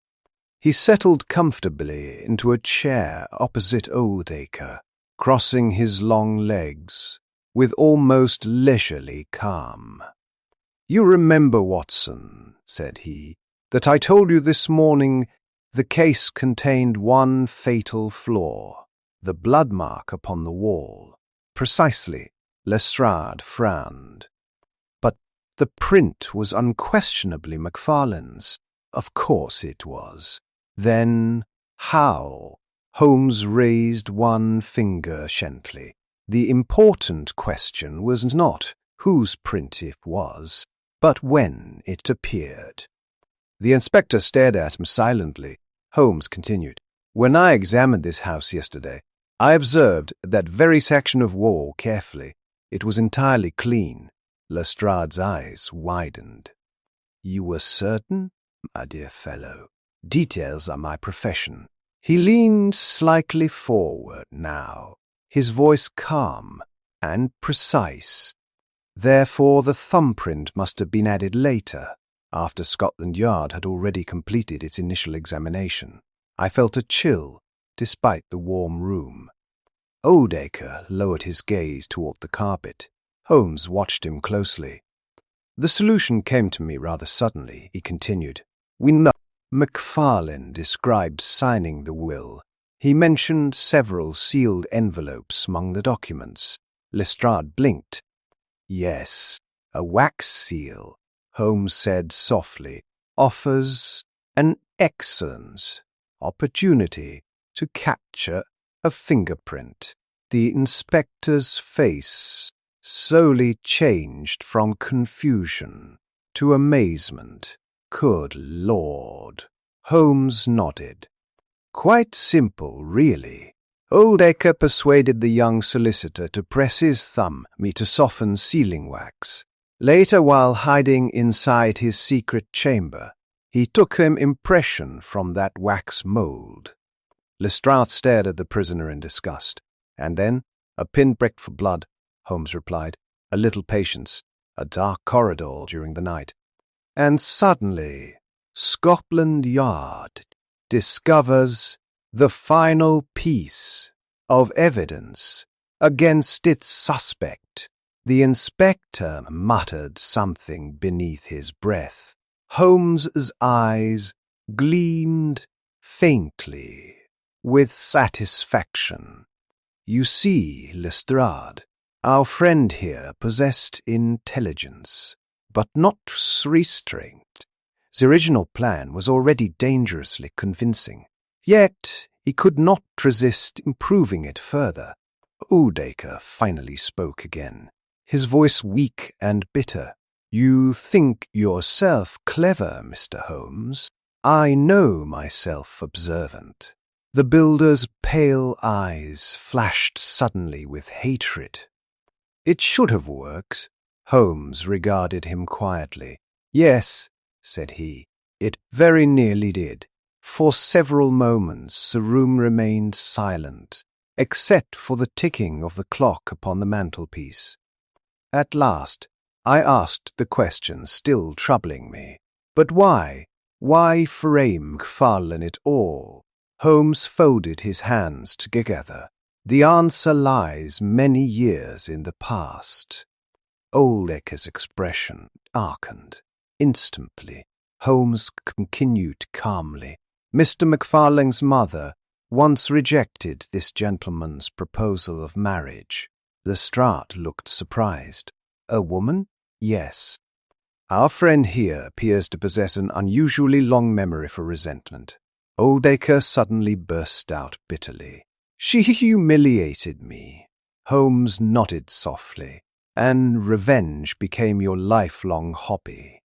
[SPEAKER 1] He settled comfortably into a chair opposite Oldacre, crossing his long legs with almost leisurely calm. "You remember, Watson," said he, "that I told you this morning the case contained one fatal flaw, the blood mark upon the wall." "Precisely." Lestrade frowned. "But the print was unquestionably Macfarlane's." "Of course it was." "Then how?" Holmes raised one finger gently. "The important question was not whose print it was, but when it appeared." The inspector stared at him silently. Holmes continued, "When I examined this house yesterday, I observed that very section of wall carefully. It was entirely clean." Lestrade's eyes widened. "You were certain, my dear fellow? Details are my profession." He leaned slightly forward now, his voice calm and precise. "Therefore the thumbprint must have been added later, after Scotland Yard had already completed its initial examination." I felt a chill, despite the warm room. Oldacre lowered his gaze toward the carpet. Holmes watched him closely. "The solution came to me rather suddenly," he continued. "We know Macfarlane described signing the will. He mentioned several sealed envelopes among the documents." Lestrade blinked. "Yes, a wax seal," Holmes said softly, "offers an excellent opportunity to capture a fingerprint." The inspector's face slowly changed from confusion to amazement. "Good Lord!" Holmes nodded. "Quite simple, really. Oldacre persuaded the young solicitor to press his thumb me to soften sealing wax. Later, while hiding inside his secret chamber, he took an impression from that wax mould." Lestrade stared at the prisoner in disgust. "And then, a pinprick for blood," Holmes replied. "A little patience, a dark corridor during the night. And suddenly, Scotland Yard discovers the final piece of evidence against its suspect." The inspector muttered something beneath his breath. Holmes's eyes gleamed faintly with satisfaction. "You see, Lestrade, our friend here possessed intelligence, but not restraint. The original plan was already dangerously convincing. Yet he could not resist improving it further." Oldacre finally spoke again, his voice weak and bitter. "You think yourself clever, Mr. Holmes. I know myself observant." The builder's pale eyes flashed suddenly with hatred. "It should have worked." Holmes regarded him quietly. "Yes," said he, "it very nearly did." For several moments the room remained silent, except for the ticking of the clock upon the mantelpiece. At last, I asked the question still troubling me. "But why? Why frame Macfarlane at all?" Holmes folded his hands together. "The answer lies many years in the past." Oldacre's expression darkened. Instantly, Holmes continued calmly. Mr. MacFarlane's mother once rejected this gentleman's proposal of marriage. Lestrade looked surprised. A woman? Yes. Our friend here appears to possess an unusually long memory for resentment. Oldacre suddenly burst out bitterly. She humiliated me. Holmes nodded softly, and revenge became your lifelong hobby.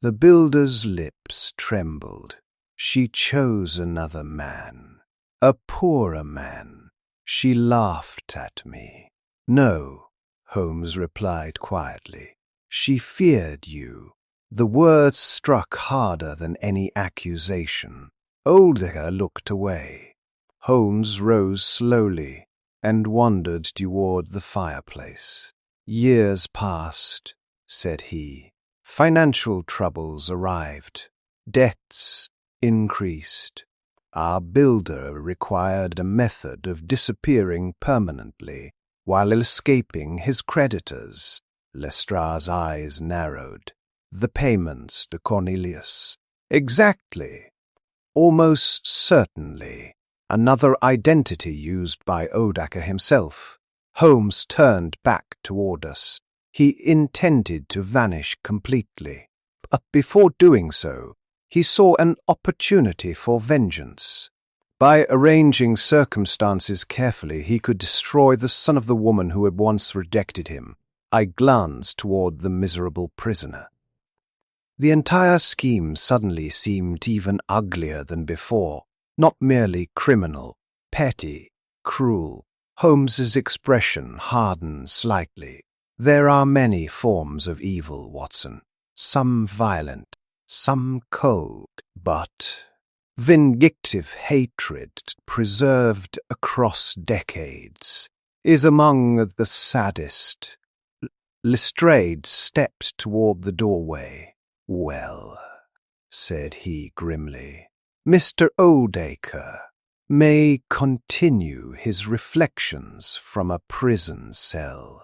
[SPEAKER 1] The builder's lips trembled. She chose another man, a poorer man. She laughed at me. No, Holmes replied quietly. She feared you. The words struck harder than any accusation. Oldacre looked away. Holmes rose slowly and wandered toward the fireplace. Years passed, said he. Financial troubles arrived. Debts increased. Our builder required a method of disappearing permanently while escaping his creditors. Lestrade's eyes narrowed. The payments to Cornelius. Exactly. Almost certainly. Another identity used by Oldacre himself. Holmes turned back toward us. He intended to vanish completely. But before doing so, he saw an opportunity for vengeance. By arranging circumstances carefully, he could destroy the son of the woman who had once rejected him. I glanced toward the miserable prisoner. The entire scheme suddenly seemed even uglier than before, not merely criminal, petty, cruel. Holmes's expression hardened slightly. There are many forms of evil, Watson, some violent, some cold, but vindictive hatred preserved across decades is among the saddest. Lestrade stepped toward the doorway. Well, said he grimly, Mr. Oldacre may continue his reflections from a prison cell.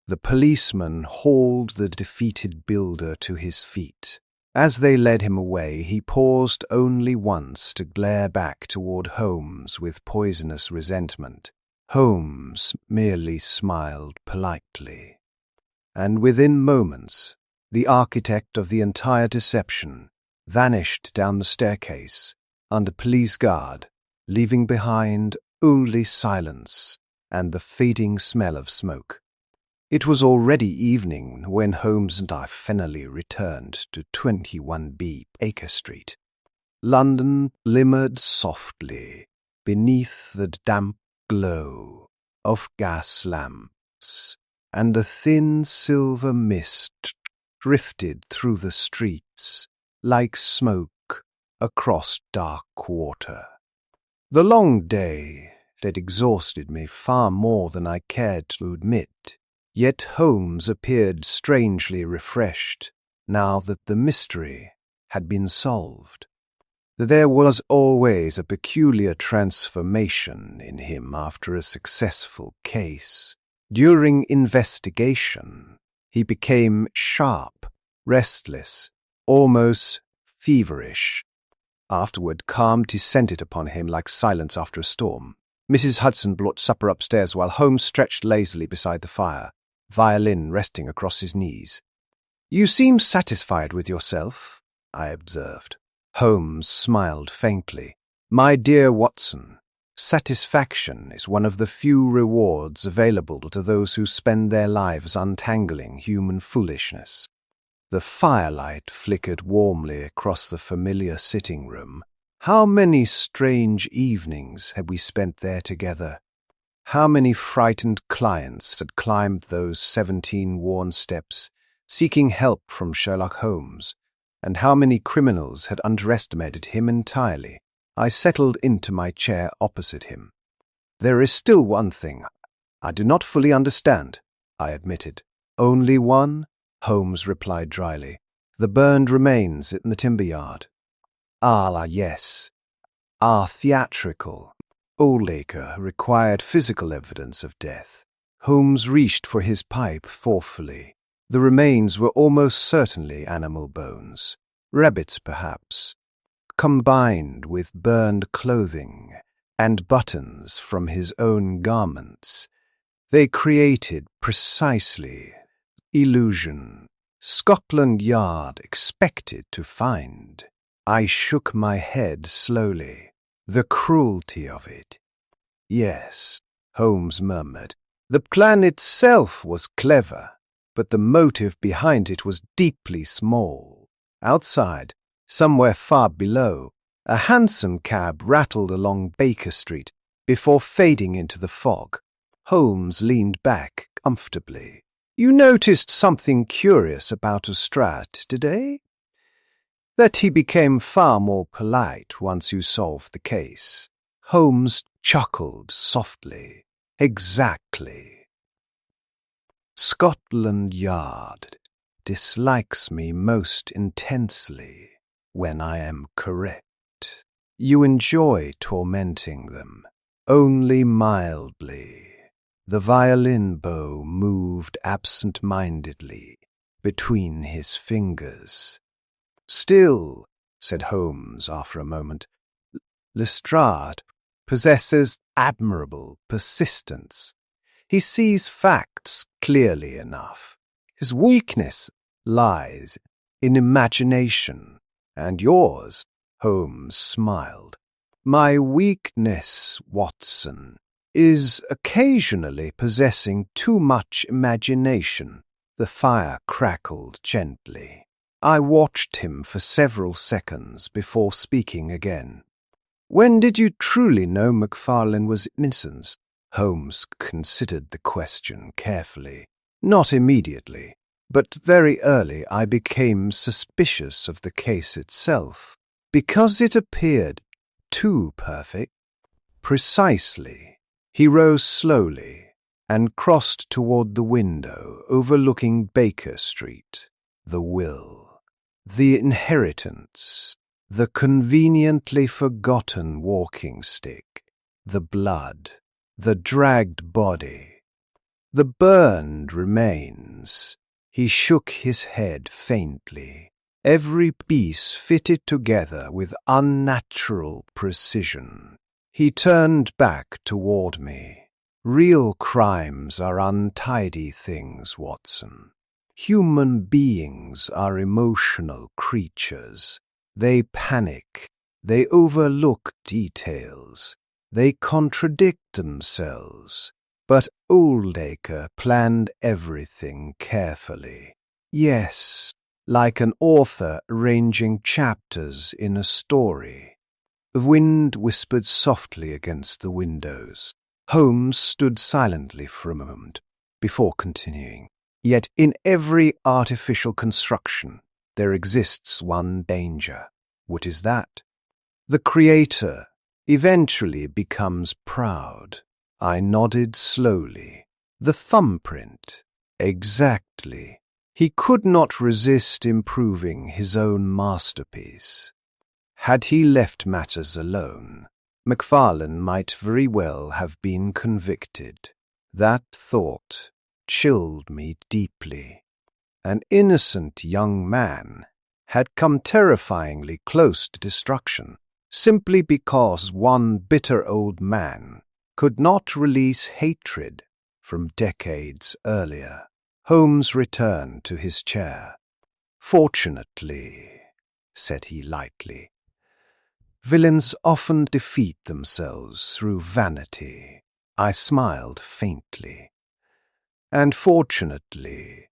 [SPEAKER 1] The policeman hauled the defeated builder to his feet. As they led him away, he paused only once to glare back toward Holmes with poisonous resentment. Holmes merely smiled politely. And within moments, the architect of the entire deception vanished down the staircase under police guard, leaving behind only silence and the fading smell of smoke. It was already evening when Holmes and I finally returned to 21B Baker Street. London glimmered softly beneath the damp glow of gas lamps, and a thin silver mist drifted through the streets like smoke across dark water. The long day had exhausted me far more than I cared to admit, yet Holmes appeared strangely refreshed now that the mystery had been solved. There was always a peculiar transformation in him after a successful case. During investigation, he became sharp, restless, almost feverish. Afterward, calm descended upon him like silence after a storm. Mrs. Hudson brought supper upstairs while Holmes stretched lazily beside the fire, violin resting across his knees. "You seem satisfied with yourself," I observed. Holmes smiled faintly. "My dear Watson, satisfaction is one of the few rewards available to those who spend their lives untangling human foolishness." The firelight flickered warmly across the familiar sitting room. How many strange evenings had we spent there together? How many frightened clients had climbed those 17 worn steps, seeking help from Sherlock Holmes, and how many criminals had underestimated him entirely? I settled into my chair opposite him. "There is still one thing I do not fully understand," I admitted. "Only one?" Holmes replied dryly. "The burned remains in the timber yard." "Ah, yes. Are theatrical. Oldacre required physical evidence of death." Holmes reached for his pipe thoughtfully. The remains were almost certainly animal bones, rabbits perhaps, combined with burned clothing and buttons from his own garments. They created precisely the illusion Scotland Yard expected to find. I shook my head slowly. The cruelty of it. Yes, Holmes murmured. The plan itself was clever, but the motive behind it was deeply small. Outside, somewhere far below, a hansom cab rattled along Baker Street before fading into the fog. Holmes leaned back comfortably. You noticed something curious about Lestrade today? That he became far more polite once you solved the case. Holmes chuckled softly. Exactly. Scotland Yard dislikes me most intensely when I am correct. You enjoy tormenting them, only mildly. The violin bow moved absent-mindedly between his fingers. Still, said Holmes after a moment, Lestrade possesses admirable persistence. He sees facts clearly enough. His weakness lies in imagination, and yours, Holmes smiled. My weakness, Watson, is occasionally possessing too much imagination. The fire crackled gently. I watched him for several seconds before speaking again. When did you truly know Macfarlane was innocent? Holmes considered the question carefully. Not immediately, but very early I became suspicious of the case itself, because it appeared too perfect. Precisely. He rose slowly and crossed toward the window overlooking Baker Street. The will, the inheritance, the conveniently forgotten walking stick, the blood, the dragged body, the burned remains. He shook his head faintly. Every piece fitted together with unnatural precision. He turned back toward me. Real crimes are untidy things, Watson. Human beings are emotional creatures. They panic. They overlook details. They contradict themselves. But Oldacre planned everything carefully. Yes, like an author arranging chapters in a story. The wind whispered softly against the windows. Holmes stood silently for a moment before continuing. Yet in every artificial construction there exists one danger. What is that? The creator eventually becomes proud. I nodded slowly. The thumbprint. Exactly. He could not resist improving his own masterpiece. Had he left matters alone, Macfarlane might very well have been convicted. That thought chilled me deeply. An innocent young man had come terrifyingly close to destruction simply because one bitter old man could not release hatred from decades earlier. Holmes returned to his chair. Fortunately, said he lightly, villains often defeat themselves through vanity. I smiled faintly. And fortunately,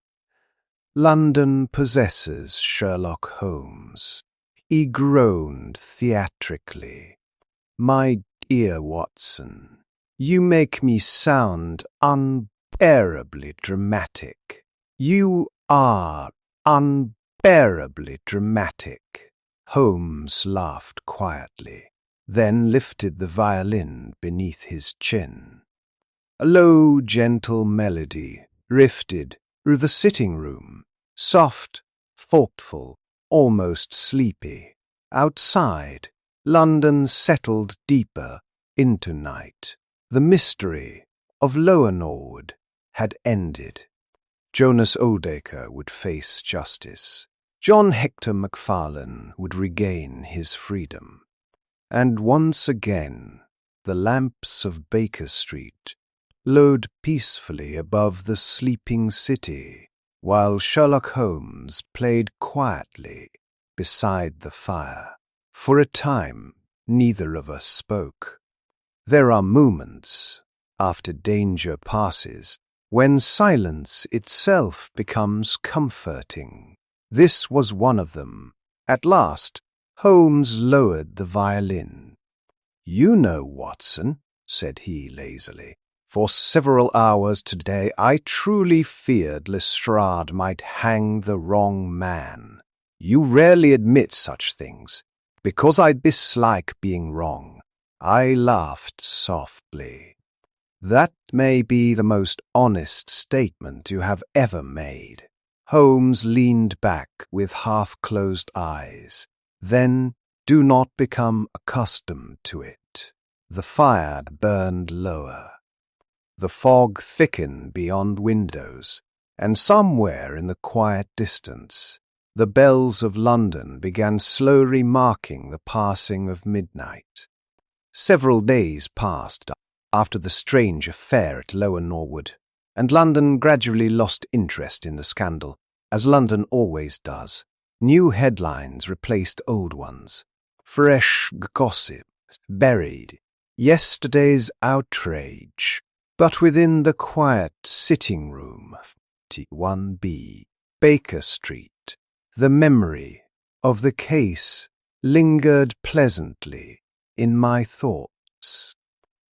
[SPEAKER 1] London possesses Sherlock Holmes. He groaned theatrically. My dear Watson, you make me sound unbearably dramatic. You are unbearably dramatic. Holmes laughed quietly, then lifted the violin beneath his chin. A low, gentle melody rifted through the sitting-room, soft, thoughtful, almost sleepy. Outside, London settled deeper into night. The mystery of Lower Norwood had ended. Jonas Oldacre would face justice. John Hector MacFarlane would regain his freedom. And once again, the lamps of Baker Street glowed peacefully above the sleeping city, while Sherlock Holmes played quietly beside the fire. For a time, neither of us spoke. There are moments, after danger passes, when silence itself becomes comforting. This was one of them. At last, Holmes lowered the violin. "You know, Watson," said he lazily, "for several hours today I truly feared Lestrade might hang the wrong man. You rarely admit such things. Because I dislike being wrong, I laughed softly. That may be the most honest statement you have ever made." Holmes leaned back with half-closed eyes. "Then do not become accustomed to it." The fire burned lower. The fog thickened beyond windows, and somewhere in the quiet distance, the bells of London began slowly marking the passing of midnight. Several days passed after the strange affair at Lower Norwood, and London gradually lost interest in the scandal, as London always does. New headlines replaced old ones. Fresh gossip buried yesterday's outrage. But within the quiet sitting room, 1B, Baker Street, the memory of the case lingered pleasantly in my thoughts.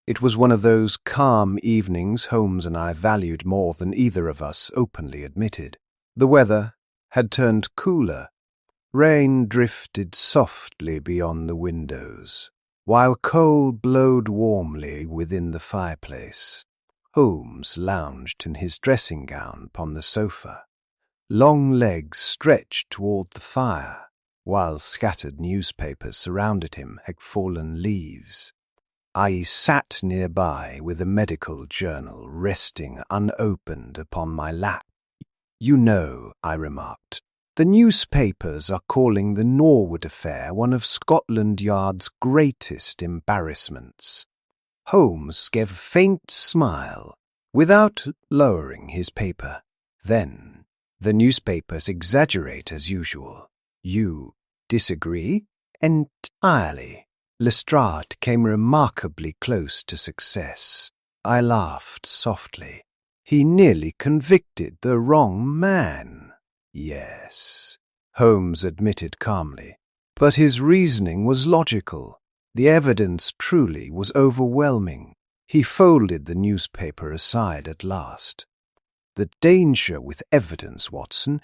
[SPEAKER 1] It was one of those calm evenings Holmes and I valued more than either of us openly admitted. The weather had turned cooler. Rain drifted softly beyond the windows, while coal glowed warmly within the fireplace. Holmes lounged in his dressing gown upon the sofa, long legs stretched toward the fire, while scattered newspapers surrounded him like fallen leaves. I sat nearby with a medical journal resting unopened upon my lap. "You know," I remarked, "the newspapers are calling the Norwood affair one of Scotland Yard's greatest embarrassments." Holmes gave a faint smile, without lowering his paper. "Then, the newspapers exaggerate as usual." "You disagree?" "Entirely. Lestrade came remarkably close to success." I laughed softly. "He nearly convicted the wrong man." "Yes," Holmes admitted calmly, "but his reasoning was logical. The evidence truly was overwhelming." He folded the newspaper aside at last. "The danger with evidence, Watson,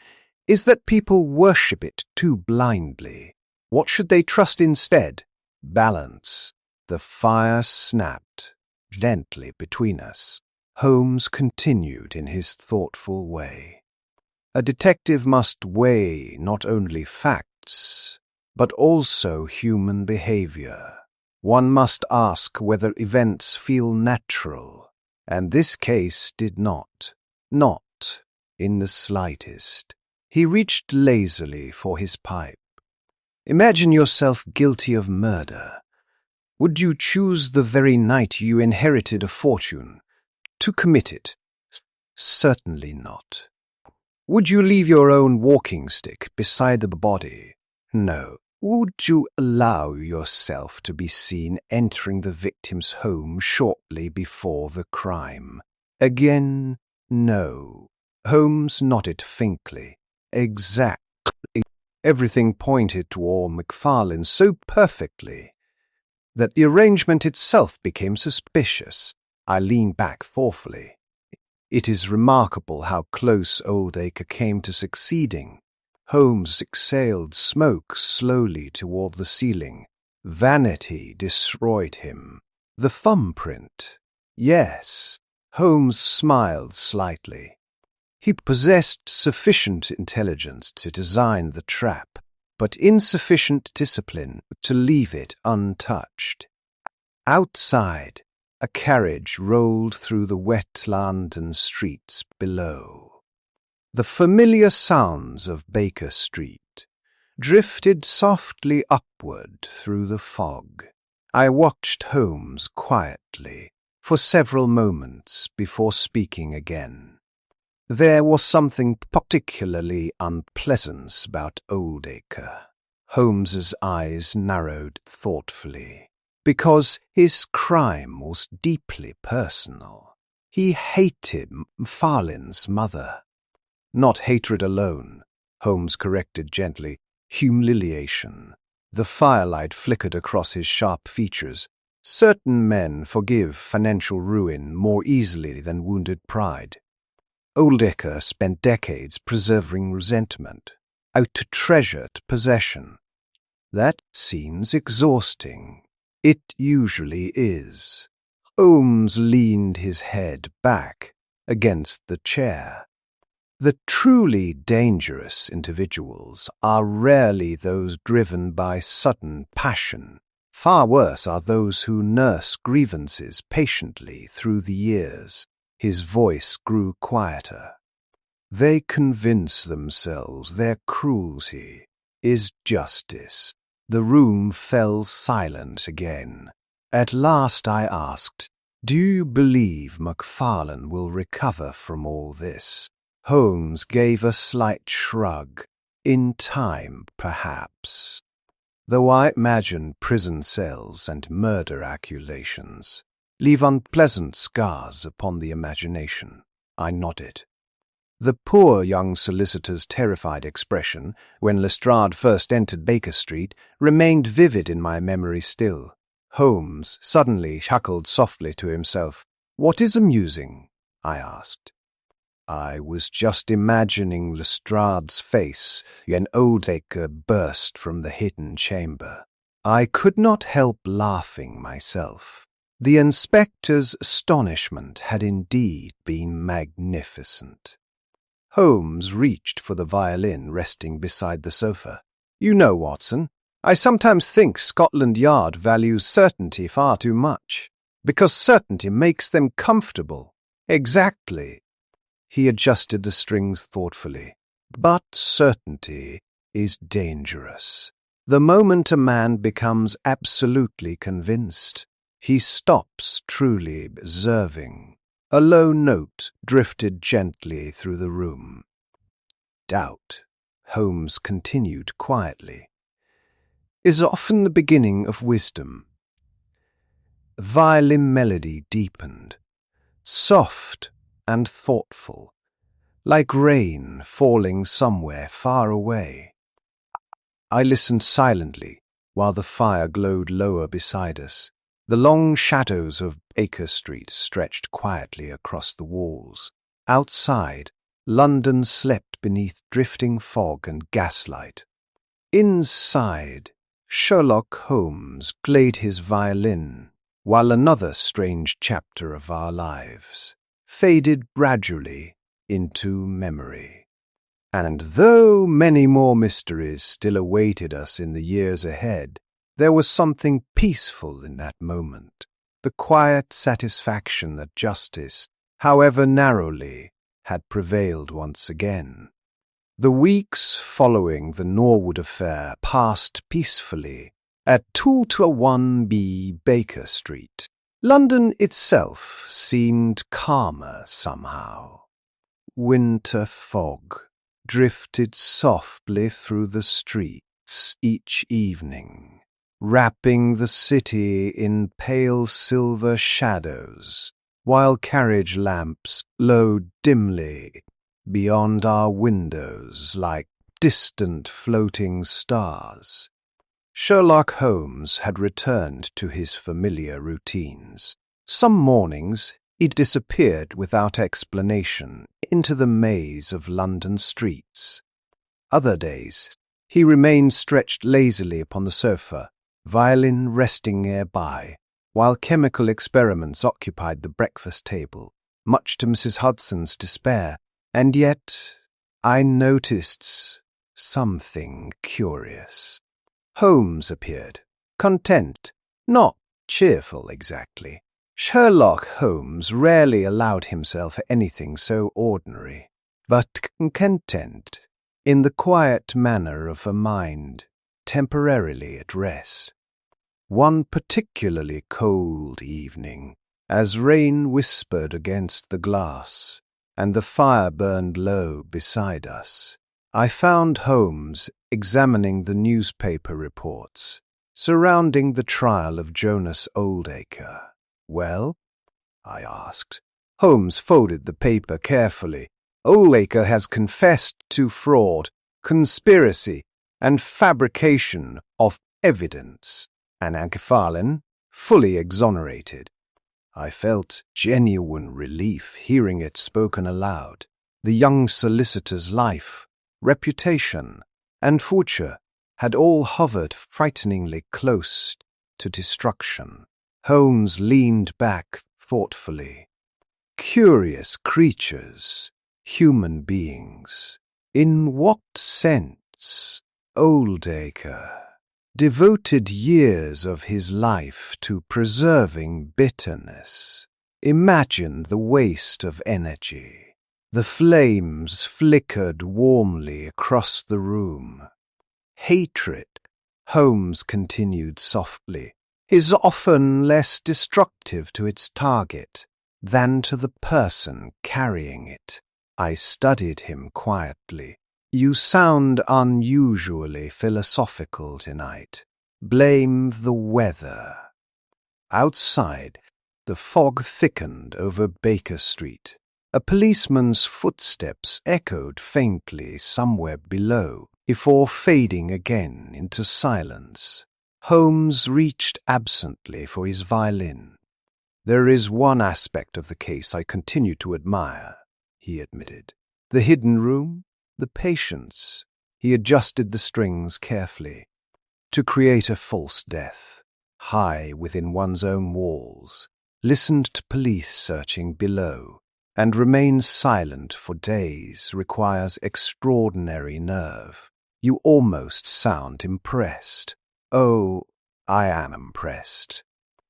[SPEAKER 1] is that people worship it too blindly. What should they trust instead? Balance." The fire snapped gently between us. Holmes continued in his thoughtful way. "A detective must weigh not only facts, but also human behavior. One must ask whether events feel natural, and this case did not. Not in the slightest." He reached lazily for his pipe. "Imagine yourself guilty of murder. Would you choose the very night you inherited a fortune to commit it? Certainly not. Would you leave your own walking stick beside the body? No. Would you allow yourself to be seen entering the victim's home shortly before the crime? Again, no." Holmes nodded faintly. "Exactly." Everything pointed toward MacFarlane so perfectly that the arrangement itself became suspicious. I leaned back thoughtfully. "It is remarkable how close Oldacre came to succeeding." Holmes exhaled smoke slowly toward the ceiling. "Vanity destroyed him." "The thumbprint?" "Yes." Holmes smiled slightly. "He possessed sufficient intelligence to design the trap, but insufficient discipline to leave it untouched." Outside, a carriage rolled through the wet London streets below. The familiar sounds of Baker Street drifted softly upward through the fog. I watched Holmes quietly for several moments before speaking again. There was something particularly unpleasant about Oldacre. Holmes's eyes narrowed thoughtfully, because his crime was deeply personal. He hated Farlin's mother. Not hatred alone, Holmes corrected gently, humiliation. The firelight flickered across his sharp features. Certain men forgive financial ruin more easily than wounded pride. Oldacre spent decades preserving resentment, out-treasured possession. That seems exhausting. It usually is. Holmes leaned his head back against the chair. The truly dangerous individuals are rarely those driven by sudden passion. Far worse are those who nurse grievances patiently through the years. His voice grew quieter. They convince themselves their cruelty is justice. The room fell silent again. At last I asked, "Do you believe Macfarlane will recover from all this?" Holmes gave a slight shrug. "In time, perhaps. Though I imagine prison cells and murder accusations leave unpleasant scars upon the imagination." I nodded. The poor young solicitor's terrified expression, when Lestrade first entered Baker Street, remained vivid in my memory still. Holmes suddenly chuckled softly to himself. "What is amusing?" I asked. I was just imagining Lestrade's face when Oldacre burst from the hidden chamber. I could not help laughing myself. The inspector's astonishment had indeed been magnificent. Holmes reached for the violin resting beside the sofa. "You know, Watson, I sometimes think Scotland Yard values certainty far too much, because certainty makes them comfortable." "Exactly." He adjusted the strings thoughtfully. "But certainty is dangerous. The moment a man becomes absolutely convinced, he stops truly observing." A low note drifted gently through the room. "Doubt," Holmes continued quietly, "is often the beginning of wisdom." The violin melody deepened, soft and thoughtful, like rain falling somewhere far away. I listened silently while the fire glowed lower beside us. The long shadows of Baker Street stretched quietly across the walls. Outside, London slept beneath drifting fog and gaslight. Inside, Sherlock Holmes played his violin, while another strange chapter of our lives faded gradually into memory. And though many more mysteries still awaited us in the years ahead, there was something peaceful in that moment, the quiet satisfaction that justice, however narrowly, had prevailed once again. The weeks following the Norwood affair passed peacefully at 221B Baker Street. London itself seemed calmer somehow. Winter fog drifted softly through the streets each evening, wrapping the city in pale silver shadows, while carriage lamps glowed dimly beyond our windows like distant floating stars. Sherlock Holmes had returned to his familiar routines. Some mornings he disappeared without explanation into the maze of London streets. Other days he remained stretched lazily upon the sofa, violin resting nearby, while chemical experiments occupied the breakfast table, much to Mrs. Hudson's despair. And yet I noticed something curious. Holmes appeared, content, not cheerful exactly. Sherlock Holmes rarely allowed himself anything so ordinary. but content in the quiet manner of a mind temporarily at rest. One particularly cold evening, as rain whispered against the glass and the fire burned low beside us, I found Holmes examining the newspaper reports surrounding the trial of Jonas Oldacre. "Well?" I asked. Holmes folded the paper carefully. "Oldacre has confessed to fraud, conspiracy, and fabrication of evidence, and Ankefalen fully exonerated." I felt genuine relief hearing it spoken aloud. The young solicitor's life, reputation, and future had all hovered frighteningly close to destruction. Holmes leaned back thoughtfully. Curious creatures, human beings. In what sense? Oldacre devoted years of his life to preserving bitterness. Imagine the waste of energy. The flames flickered warmly across the room. Hatred, Holmes continued softly, is often less destructive to its target than to the person carrying it. I studied him quietly. "You sound unusually philosophical tonight. Blame the weather." Outside, the fog thickened over Baker Street. A policeman's footsteps echoed faintly somewhere below, before fading again into silence. Holmes reached absently for his violin. "There is one aspect of the case I continue to admire," he admitted. "The hidden room, the patience." He adjusted the strings carefully. "To create a false death, high within one's own walls, listened to police searching below, and remain silent for days requires extraordinary nerve. You almost sound impressed." "Oh, I am impressed."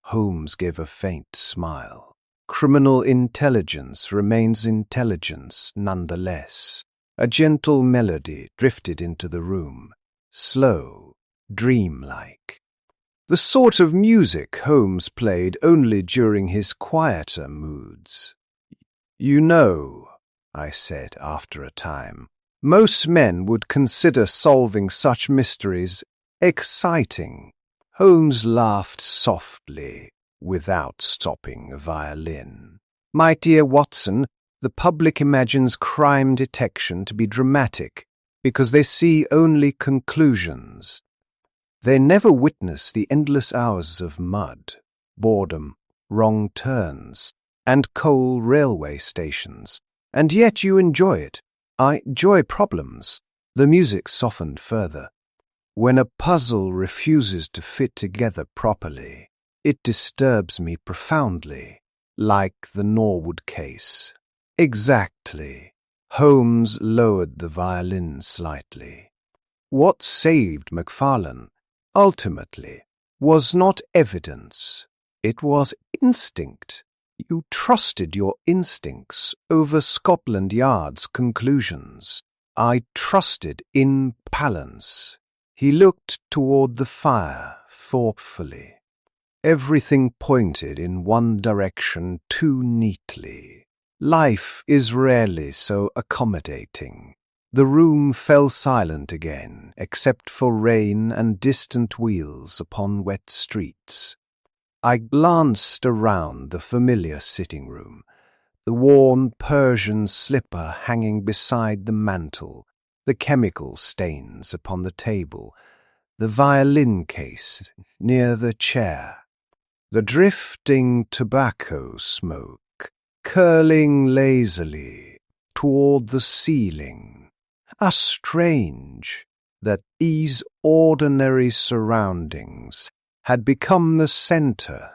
[SPEAKER 1] Holmes gave a faint smile. "Criminal intelligence remains intelligence nonetheless." A gentle melody drifted into the room, slow, dreamlike. The sort of music Holmes played only during his quieter moods. "You know," I said after a time, "most men would consider solving such mysteries exciting." Holmes laughed softly, without stopping a violin. "My dear Watson, the public imagines crime detection to be dramatic because they see only conclusions. They never witness the endless hours of mud, boredom, wrong turns, and coal railway stations. And yet you enjoy it. I enjoy problems." The music softened further. "When a puzzle refuses to fit together properly, it disturbs me profoundly, like the Norwood case." "Exactly." Holmes lowered the violin slightly. "What saved Macfarlane, ultimately, was not evidence. It was instinct. You trusted your instincts over Scotland Yard's conclusions. I trusted in Palance." He looked toward the fire thoughtfully. "Everything pointed in one direction too neatly. Life is rarely so accommodating." The room fell silent again, except for rain and distant wheels upon wet streets. I glanced around the familiar sitting room, the worn Persian slipper hanging beside the mantel, the chemical stains upon the table, the violin case near the chair, the drifting tobacco smoke curling lazily toward the ceiling. Strange that these ordinary surroundings had become the center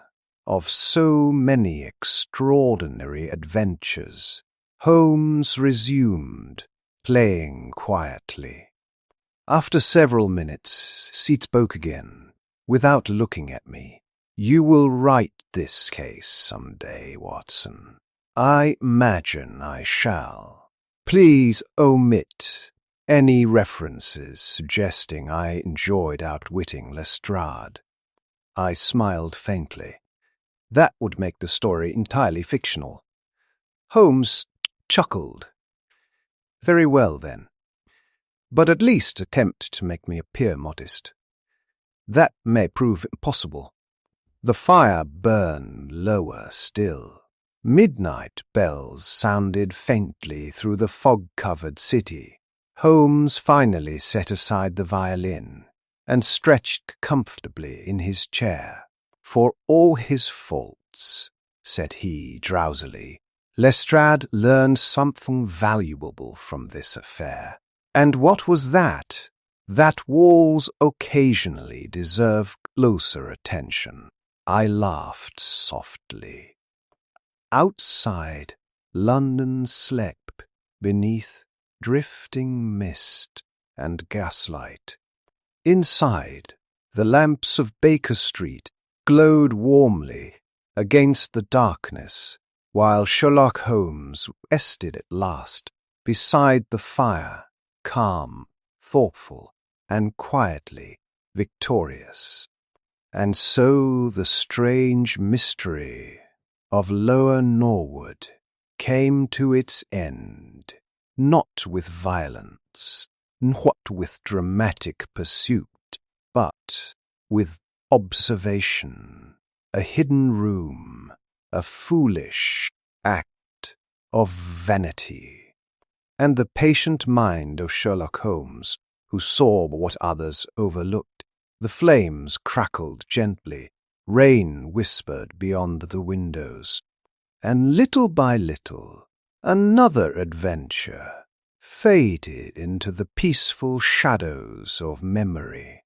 [SPEAKER 1] of so many extraordinary adventures. Holmes resumed, playing quietly. After several minutes, he spoke again, without looking at me. "You will write this case some day, Watson." "I imagine I shall." Please omit any references suggesting I enjoyed outwitting Lestrade. I smiled faintly. That would make the story entirely fictional. Holmes chuckled. Very well, then. But at least attempt to make me appear modest. That may prove impossible. The fire burned lower still. Midnight bells sounded faintly through the fog-covered city. Holmes finally set aside the violin and stretched comfortably in his chair. For all his faults, said he drowsily, Lestrade learned something valuable from this affair. And what was that? That walls occasionally deserve closer attention. I laughed softly. Outside, London slept beneath drifting mist and gaslight. Inside, the lamps of Baker Street glowed warmly against the darkness, while Sherlock Holmes rested at last beside the fire, calm, thoughtful, and quietly victorious. And so the strange mystery of Lower Norwood came to its end, not with violence, not with dramatic pursuit, but with observation, a hidden room, a foolish act of vanity, and the patient mind of Sherlock Holmes, who saw what others overlooked. The flames crackled gently, rain whispered beyond the windows, and little by little another adventure faded into the peaceful shadows of memory.